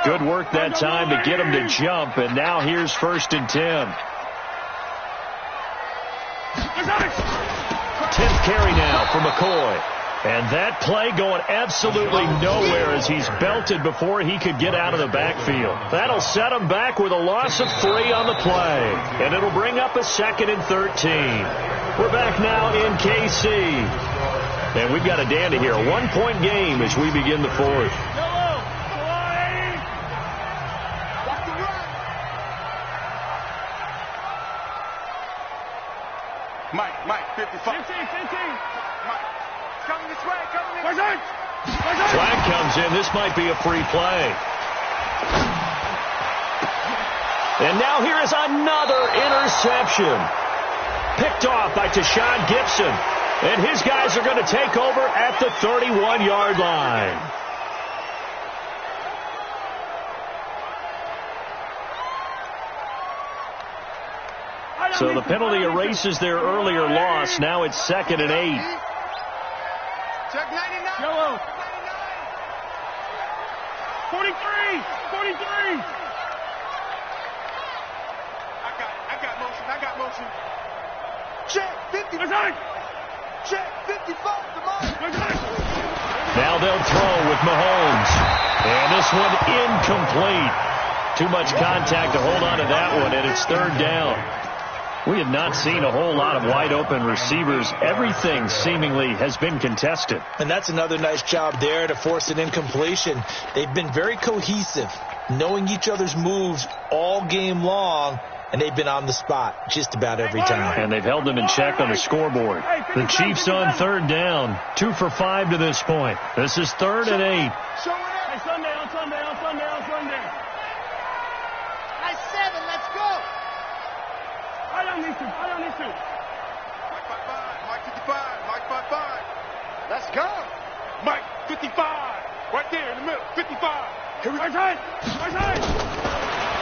Good work that time to get him to jump, and now here's 1st and 10. 10th carry now for McCoy. And that play going absolutely nowhere as he's belted before he could get out of the backfield. That'll set him back with a loss of 3 on the play. And it'll bring up a 2nd and 13. We're back now in KC. And we've got a dandy here. A 1-point game as we begin the 4th. Mike, 55. 15. Mike. Coming this way. Flag comes in. This might be a free play. And now here is another interception. Picked off by Tashawn Gibson. And his guys are going to take over at the 31-yard line. So the penalty erases their earlier loss. Now it's 2nd and 8. Check 99. Yellow. 43. 43. I got motion. Check 50. Check 55. Now they'll throw with Mahomes. And this one incomplete. Too much contact to hold on to that one, and it's 3rd down. We have not seen a whole lot of wide open receivers. Everything seemingly has been contested. And that's another nice job there to force an incompletion. They've been very cohesive, knowing each other's moves all game long, and they've been on the spot just about every time. And they've held them in check on the scoreboard. The Chiefs on 3rd down. 2 for 5 to this point. This is 3rd and 8. Hey, Sunday. Nice 7. Let's go. I don't need to. Mike 55. Let's go. Mike 55. Right there in the middle. 55. Here we go. Right side.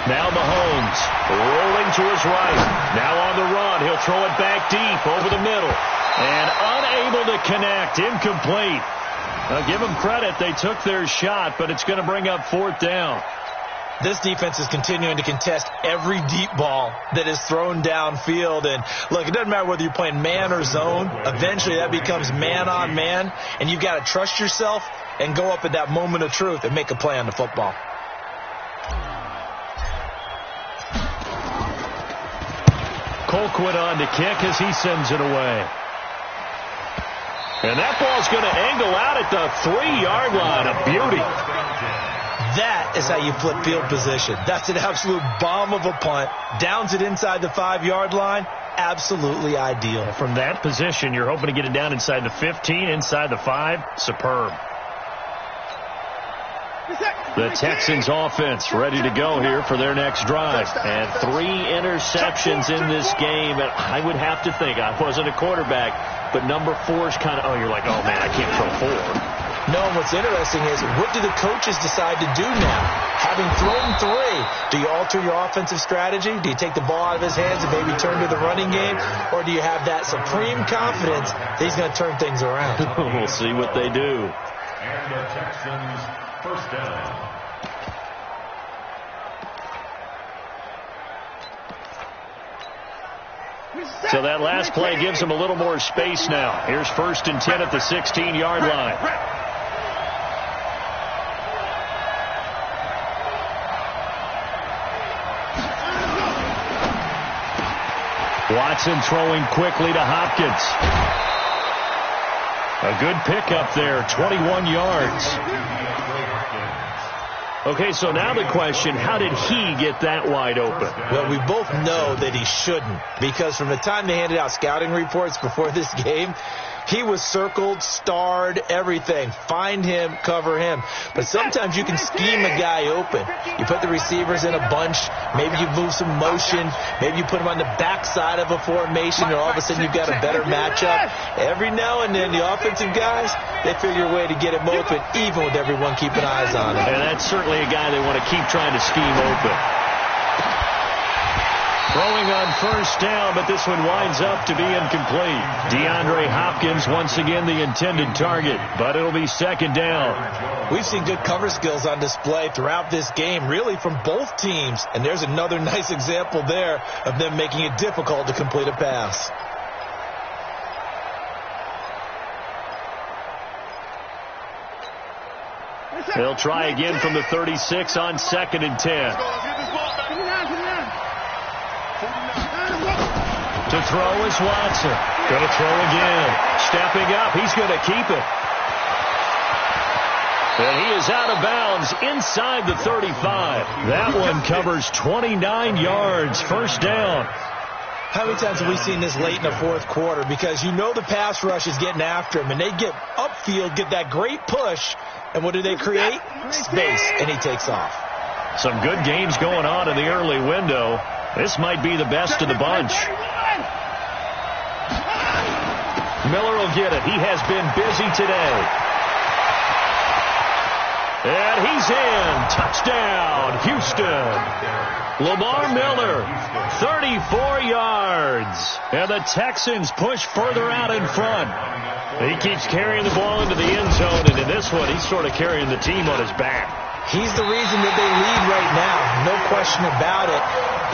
Now Mahomes rolling to his right. Now on the run. He'll throw it back deep over the middle. And unable to connect. Incomplete. Now give them credit. They took their shot, but it's going to bring up 4th down. This defense is continuing to contest every deep ball that is thrown downfield. And, look, it doesn't matter whether you're playing man or zone. Eventually that becomes man on man, and you've got to trust yourself and go up at that moment of truth and make a play on the football. Colquitt on to kick as he sends it away. And that ball's going to angle out at the 3-yard line. A beauty. That is how you flip field position. That's an absolute bomb of a punt. Downs it inside the 5-yard line. Absolutely ideal. From that position, you're hoping to get it down inside the 15, inside the 5. Superb. The Texans offense ready to go here for their next drive. And 3 interceptions in this game. And I would have to think, I wasn't a quarterback, but number 4 is kind of, you're like, oh, man, I can't throw 4. No, and what's interesting is, what do the coaches decide to do now? Having thrown 3, do you alter your offensive strategy? Do you take the ball out of his hands and maybe turn to the running game? Or do you have that supreme confidence that he's going to turn things around? We'll see what they do. And the Texans, 1st down. So that last play gives them a little more space now. Here's 1st and 10 at the 16-yard line. Watson throwing quickly to Hopkins. A good pickup there, 21 yards. Okay, so now the question, how did he get that wide open? Well, we both know that he shouldn't, because from the time they handed out scouting reports before this game, he was circled, starred, everything. Find him, cover him. But sometimes you can scheme a guy open. You put the receivers in a bunch. Maybe you move some motion. Maybe you put him on the backside of a formation, and all of a sudden you've got a better matchup. Every now and then, the offensive guys, they figure a way to get him open, even with everyone keeping eyes on him. And that's certainly a guy they want to keep trying to scheme open. Throwing on 1st down, but this one winds up to be incomplete. DeAndre Hopkins once again the intended target, but it'll be 2nd down. We've seen good cover skills on display throughout this game, really from both teams. And there's another nice example there of them making it difficult to complete a pass. They'll try again from the 36 on 2nd and 10. To throw is Watson. Going to throw again. Stepping up. He's going to keep it. And he is out of bounds inside the 35. That one covers 29 yards. 1st down. How many times have we seen this late in the 4th quarter? Because you know the pass rush is getting after him, and they get upfield, get that great push, and what do they create? Space, and he takes off. Some good games going on in the early window. This might be the best of the bunch. Miller will get it. He has been busy today. And he's in. Touchdown, Houston. Lamar Miller, 34 yards. And the Texans push further out in front. He keeps carrying the ball into the end zone, and in this one, he's sort of carrying the team on his back. He's the reason that they lead right now. No question about it.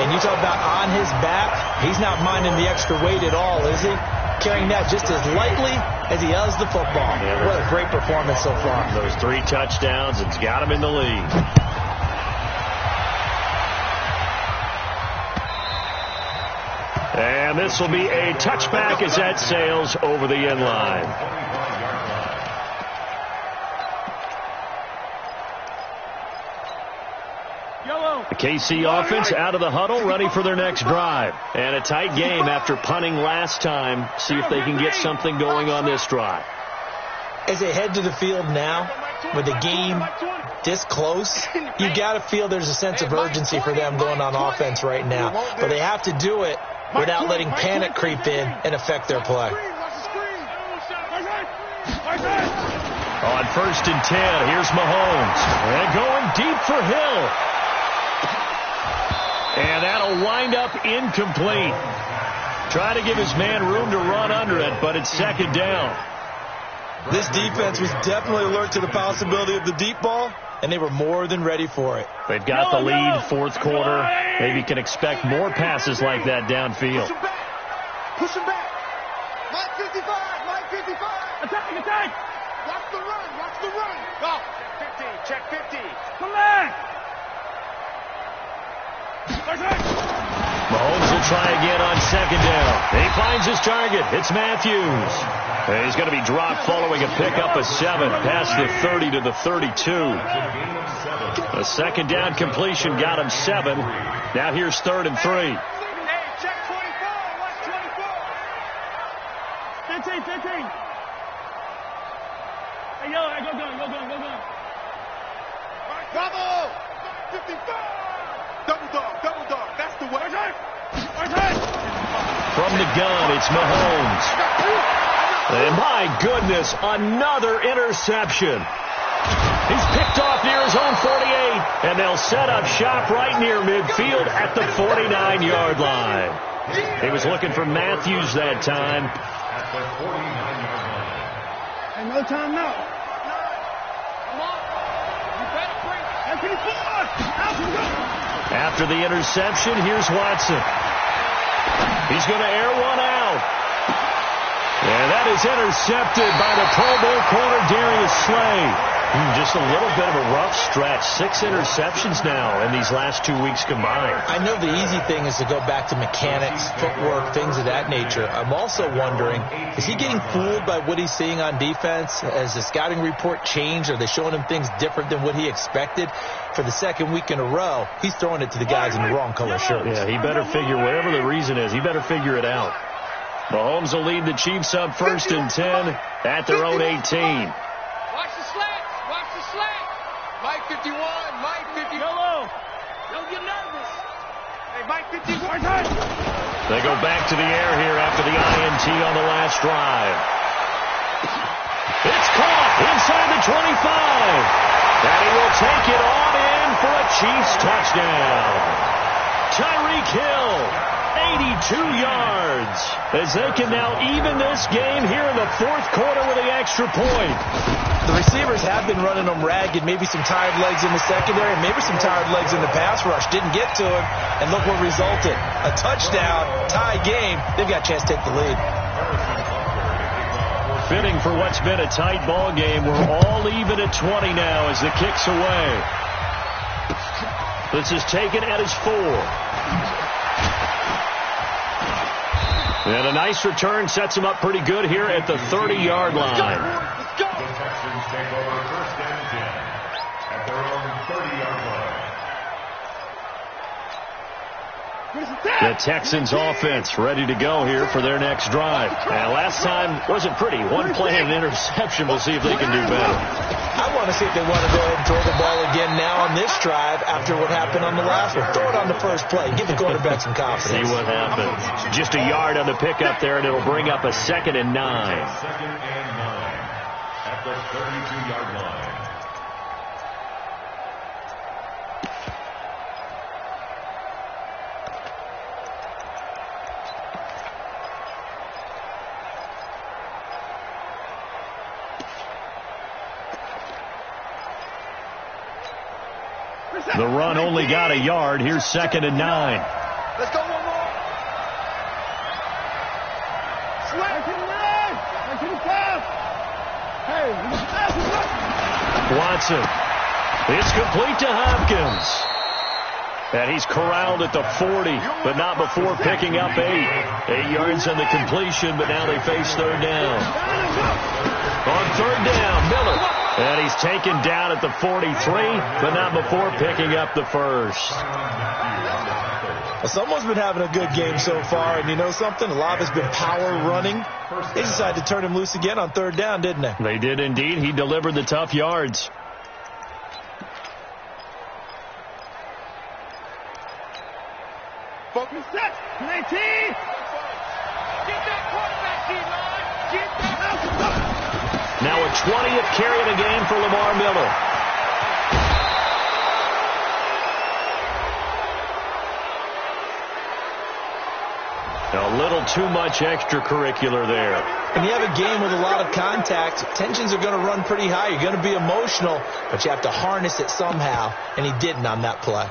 And you talk about on his back, he's not minding the extra weight at all, is he? Carrying that just as lightly as he does the football. Yeah, what a great performance so far. Those 3 touchdowns, it's got him in the lead. And this will be a touchback as that sails over the end line. The KC offense out of the huddle, ready for their next drive. And a tight game after punting last time. See if they can get something going on this drive. As they head to the field now, with the game this close, you got to feel there's a sense of urgency for them going on offense right now. But they have to do it without letting panic creep in and affect their play. On 1st and 10, here's Mahomes. And going deep for Hill. And that'll wind up incomplete. Try to give his man room to run under it, but it's 2nd down. This defense was definitely alert to the possibility of the deep ball, and they were more than ready for it. They've got the lead, 4th quarter. Maybe can expect more passes like that downfield. Push him back. Mike 55. Mike 55. Attack. Watch the run. Go. Check 50. Come back. Mahomes will try again on 2nd down. He finds his target. It's Matthews. And he's going to be dropped following a pickup of 7 past the 30 to the 32. A 2nd down completion got him 7. Now here's 3rd and 3. Hey, check 24. Watch 24. 15. Hey, go. Bravo. 55. Double dog. That's the way. From the gun, it's Mahomes. And my goodness, another interception. He's picked off near his own 48, and they'll set up shop right near midfield at the 49-yard line. He was looking for Matthews that time. At the 49-yard line. And no time now. Come on. You better bring it. After the interception, here's Watson. He's going to air one out. And that is intercepted by the Pro Bowl corner, Darius Slay. Just a little bit of a rough stretch. 6 interceptions now in these last 2 weeks combined. I know the easy thing is to go back to mechanics, footwork, things of that nature. I'm also wondering, is he getting fooled by what he's seeing on defense? Has the scouting report changed? Are they showing him things different than what he expected? For the 2nd week in a row, he's throwing it to the guys in the wrong color shirts. Yeah, he better figure, whatever the reason is, he better figure it out. Mahomes will lead the Chiefs up 1st and 10 at their own 18. Watch the slant. Mike 51. Mike 50. Yellow. Don't get nervous. Hey, Mike 51. They go back to the air here after the INT on the last drive. It's caught inside the 25. And he will take it on in for a Chiefs touchdown. Tyreek Hill, 82 yards. As they can now even this game here in the 4th quarter with the extra point. The receivers have been running them ragged. Maybe some tired legs in the secondary, maybe some tired legs in the pass rush. Didn't get to him, and look what resulted. A touchdown, tie game. They've got a chance to take the lead. Fitting for what's been a tight ball game. We're all even at 20 now as the kick's away. This is taken at his 4. And a nice return sets him up pretty good here at the 30-yard line. The Texans take over 1st and 10 at their own 30-yard line. The Texans offense ready to go here for their next drive. And last time wasn't pretty. One play and an interception. We'll see if they can do better. I want to see if they want to go ahead and throw the ball again now on this drive after what happened on the last one. Throw it on the first play. Give the quarterback some confidence. See what happens. Just a yard on the pickup there, and it'll bring up a 2nd and 9. 2nd and 9 at the 32-yard line. The run only got a yard. Here's 2nd and 9. Let's go one more. Watson. It's complete to Hopkins. And he's corralled at the 40, but not before picking up 8. 8 yards on the completion, but now they face 3rd down. On 3rd down, Miller. And he's taken down at the 43, but not before picking up the first. Well, someone's been having a good game so far, and you know something? A lot of it's been power running. They decided to turn him loose again on 3rd down, didn't they? They did indeed. He delivered the tough yards. Focus set. 19. Get that quarterback, D-line. Get that. Now a 20th carry of the game for Lamar Miller. A little too much extracurricular there. When you have a game with a lot of contact, tensions are going to run pretty high. You're going to be emotional, but you have to harness it somehow, and he didn't on that play.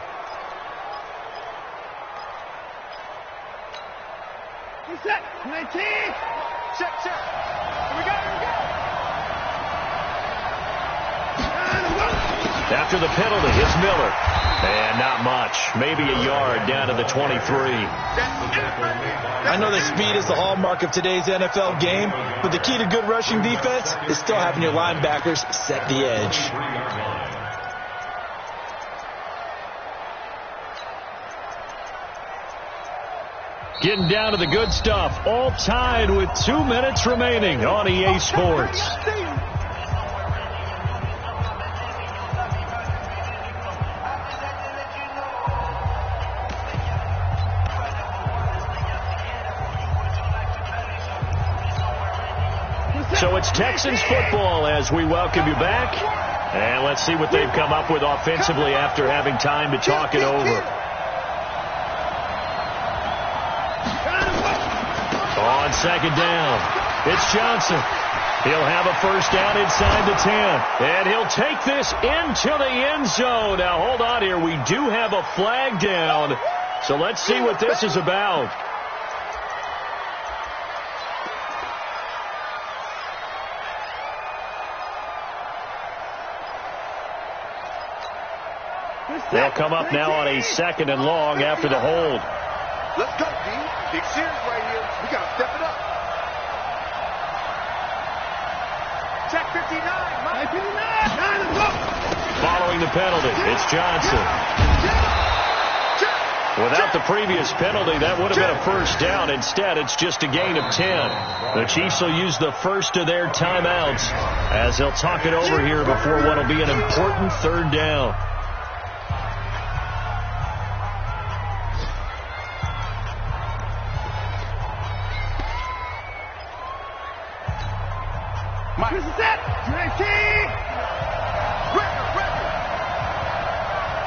Set. 19. Check. Here we go. After the penalty, it's Miller. And not much. Maybe a yard down to the 23. I know that speed is the hallmark of today's NFL game, but the key to good rushing defense is still having your linebackers set the edge. Getting down to the good stuff. All tied with 2 minutes remaining on EA Sports. So it's Texans football as we welcome you back. And let's see what they've come up with offensively after having time to talk it over. On 2nd down, it's Johnson. He'll have a first down inside the 10. And he'll take this into the end zone. Now, hold on here. We do have a flag down. So let's see what this is about. They'll come up now on a 2nd and long after the hold. Let's go, D. Big series right here. We got to step it up. Check 59. 59. Following the penalty, it's Johnson. Without the previous penalty, that would have been a first down. Instead, it's just a gain of 10. The Chiefs will use the first of their timeouts as they'll talk it over here before what will be an important 3rd down. This is it. 19.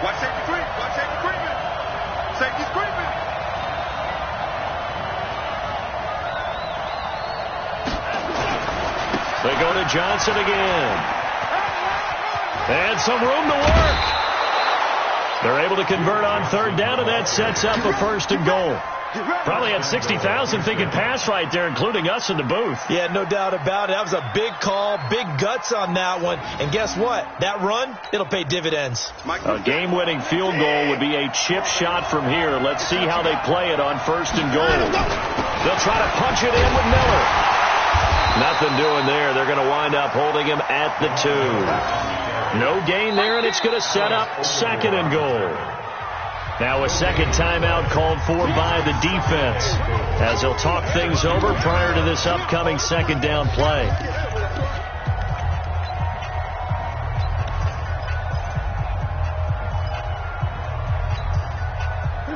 Watch safety creep. Watch safety creeping. Safety's creeping. They go to Johnson again. And some room to work. They're able to convert on 3rd down, and that sets up a 1st and goal. Probably had 60,000 thinking pass right there, including us in the booth. Yeah, no doubt about it. That was a big call, big guts on that one. And guess what? That run, it'll pay dividends. A game-winning field goal would be a chip shot from here. Let's see how they play it on 1st and goal. They'll try to punch it in with Miller. Nothing doing there. They're going to wind up holding him at the 2. No gain there, and it's going to set up 2nd and goal. Now a 2nd timeout called for by the defense as they'll talk things over prior to this upcoming 2nd down play.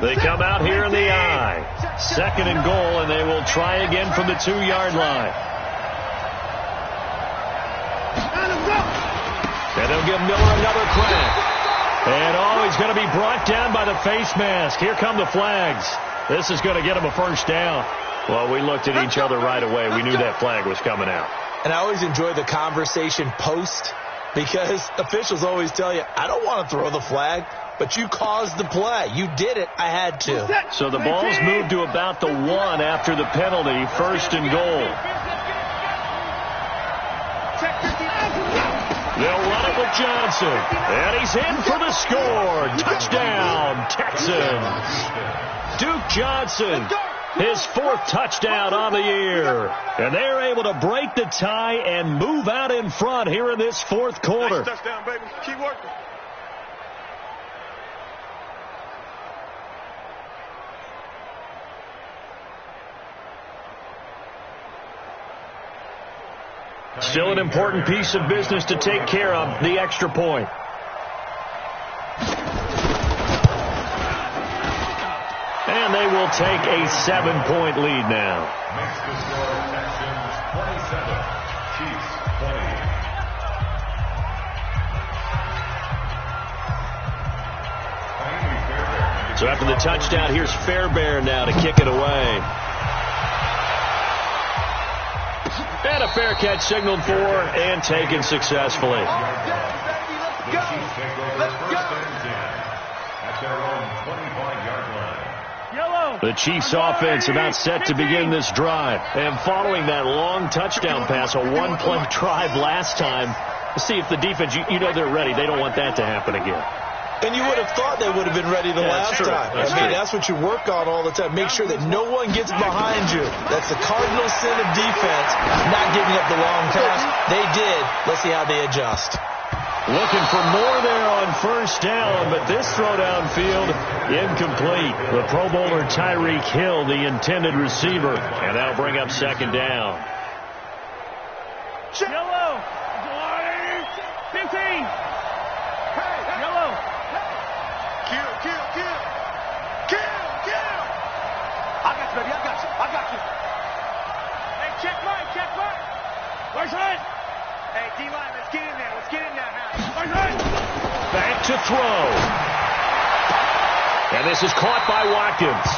They come out here in the eye. 2nd and goal, and they will try again from the 2-yard line. And they'll give Miller another crack. And, he's going to be brought down by the face mask. Here come the flags. This is going to get him a first down. Well, we looked at each other right away. We knew that flag was coming out. And I always enjoy the conversation post. Because officials always tell you, I don't want to throw the flag, but you caused the play. You did it. I had to. So the ball's moved to about the 1 after the penalty, 1st and goal. They'll run it with Johnson. And he's in for the score. Touchdown, Texans. Duke Johnson, his 4th touchdown on the year. And they're able to break the tie and move out in front here in this 4th quarter. Nice touchdown, baby. Keep working. Still an important piece of business to take care of, the extra point. And they will take a 7-point lead now. Makes the score Texans 27, Chiefs 20. So after the touchdown, here's Fairbairn now to kick it away. And a fair catch signaled for and taken successfully. The Chiefs take over 1st and 10 at their own 25-yard line. The Chiefs offense about set to begin this drive. And following that long touchdown pass, a 1-play drive last time, let's see if the defense, you know they're ready. They don't want that to happen again. And you would have thought they would have been ready the last time. That's what you work on all the time. Make sure that no one gets behind you. That's the cardinal sin of defense, not giving up the long pass. They did. Let's see how they adjust. Looking for more there on 1st down, but this throw downfield, incomplete. The Pro Bowler Tyreek Hill, the intended receiver, and that'll bring up 2nd down. Yellow. 15. Yellow. Kill. I got you, baby. I got you. Hey, check Mike. Where's it? Hey, D-line, let's get in there. Now. Where's it? Back to throw. And this is caught by Watkins.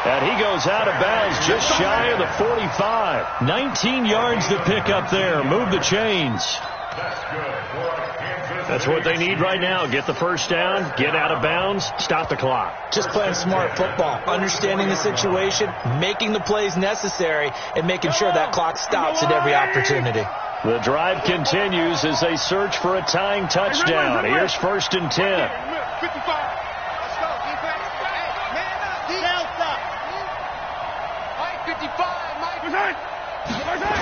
And he goes out of bounds just shy of the 45. 19 yards to pick up there. Move the chains. That's good for Kansas. That's what they need right now. Get the 1st down, get out of bounds, stop the clock. Just playing smart football, understanding the situation, making the plays necessary, and making sure that clock stops at every opportunity. The drive continues as they search for a tying touchdown. Here's 1st and 10. 55. Let's go, defense. Hey, man up, defense. Mike, 55. Mike. Where's it?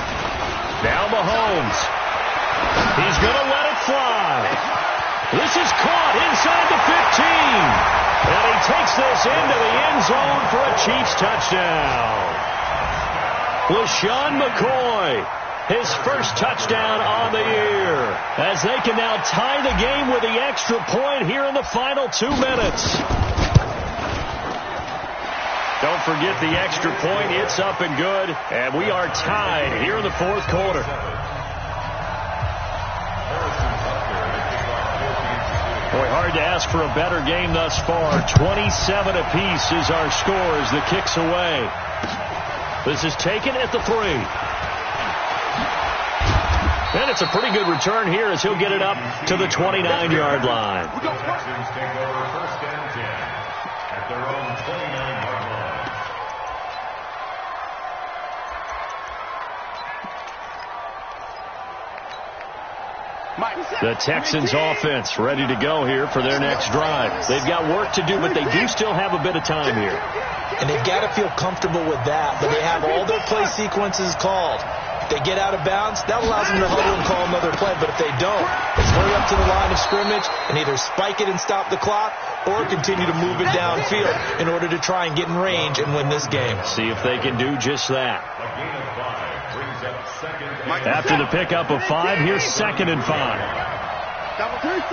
Now Mahomes. He's going to let it fly. This is caught inside the 15. And he takes this into the end zone for a Chiefs touchdown. LaShawn McCoy, his 1st touchdown on the year, as they can now tie the game with the extra point here in the final 2 minutes. Don't forget the extra point. It's up and good, and we are tied here in the 4th quarter. Boy, hard to ask for a better game thus far. 27 apiece is our score as the kick's away. This is taken at the 3. And it's a pretty good return here as he'll get it up to the 29-yard line. The Texans take over 1st and 10 at their own 29-yard line. The Texans offense ready to go here for their next drive. They've got work to do, but they do still have a bit of time here. And they've got to feel comfortable with that, but they have all their play sequences called. If they get out of bounds, that allows them to huddle and call another play. But if they don't, it's hurry up to the line of scrimmage and either spike it and stop the clock or continue to move it downfield in order to try and get in range and win this game. See if they can do just that. A gain of 5 brings up 2nd and 8. After the pickup of 5, here's 2nd and 5. Double 36.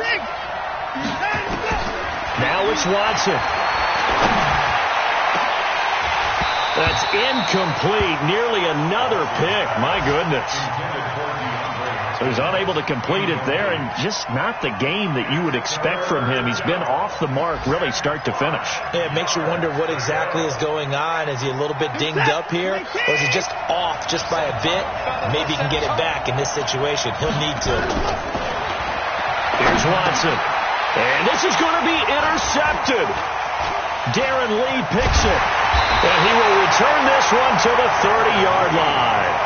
Now it's Watson. That's incomplete. Nearly another pick. My goodness. So he's unable to complete it there, and just not the game that you would expect from him. He's been off the mark really start to finish. Yeah, it makes you wonder what exactly is going on. Is he a little bit dinged up here, or is he just off just by a bit? Maybe he can get it back in this situation. He'll need to. James Watson. And this is going to be intercepted. Darren Lee picks it. And he will return this one to the 30-yard line.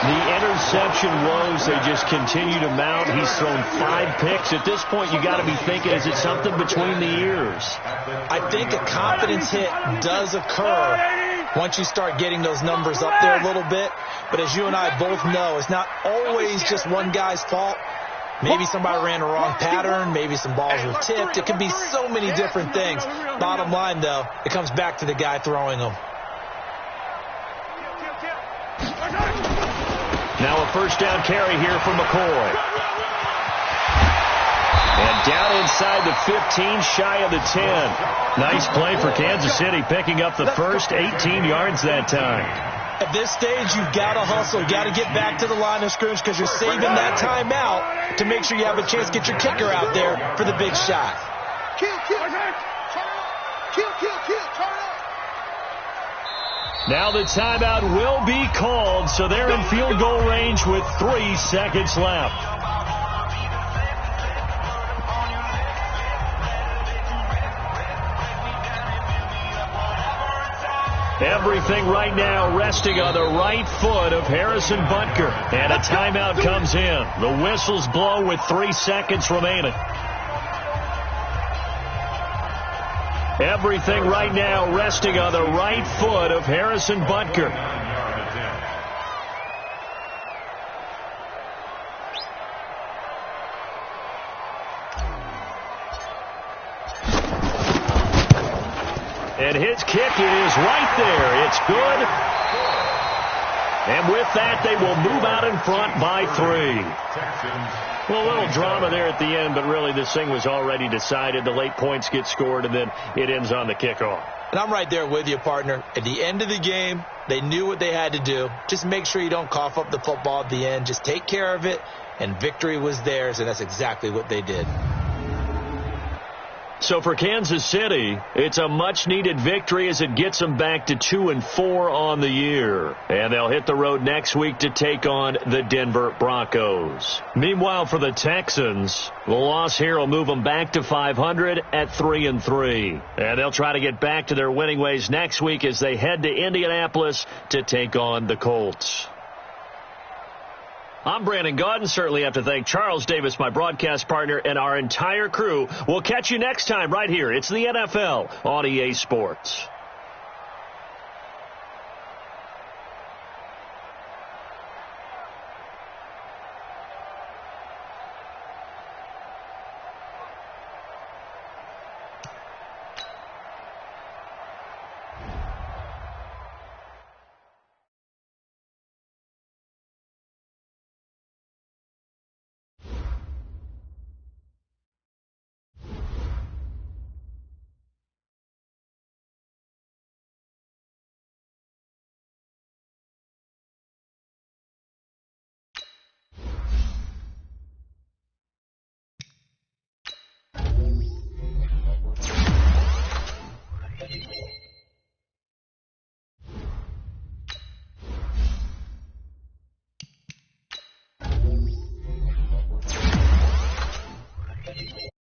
The interception woes, they just continue to mount. He's thrown 5 picks. At this point, you got to be thinking, is it something between the ears? I think a confidence hit does occur once you start getting those numbers up there a little bit. But as you and I both know, it's not always just one guy's fault. Maybe somebody ran a wrong pattern. Maybe some balls were tipped. It could be so many different things. Bottom line, though, it comes back to the guy throwing them. Now a first down carry here for McCoy. And down inside the 15, shy of the 10. Nice play for Kansas City, picking up the first 18 yards that time. At this stage, you've got to hustle. You've got to get back to the line of scrimmage because you're saving that timeout to make sure you have a chance to get your kicker out there for the big shot. Now the timeout will be called, so they're in field goal range with 3 seconds left. Everything right now resting on the right foot of Harrison Butker. And a timeout comes in. The whistles blow with 3 seconds remaining. Everything right now resting on the right foot of Harrison Butker. And his kick is right there. It's good. And with that, they will move out in front by 3. Well, a little drama there at the end, but really this thing was already decided. The late points get scored, and then it ends on the kickoff. And I'm right there with you, partner. At the end of the game, they knew what they had to do. Just make sure you don't cough up the football at the end. Just take care of it, and victory was theirs, and that's exactly what they did. So for Kansas City, it's a much-needed victory as it gets them back to 2-4 on the year. And they'll hit the road next week to take on the Denver Broncos. Meanwhile, for the Texans, the loss here will move them back to 500 at 3-3. And they'll try to get back to their winning ways next week as they head to Indianapolis to take on the Colts. I'm Brandon Gaudin. Certainly have to thank Charles Davis, my broadcast partner, and our entire crew. We'll catch you next time right here. It's the NFL on EA Sports.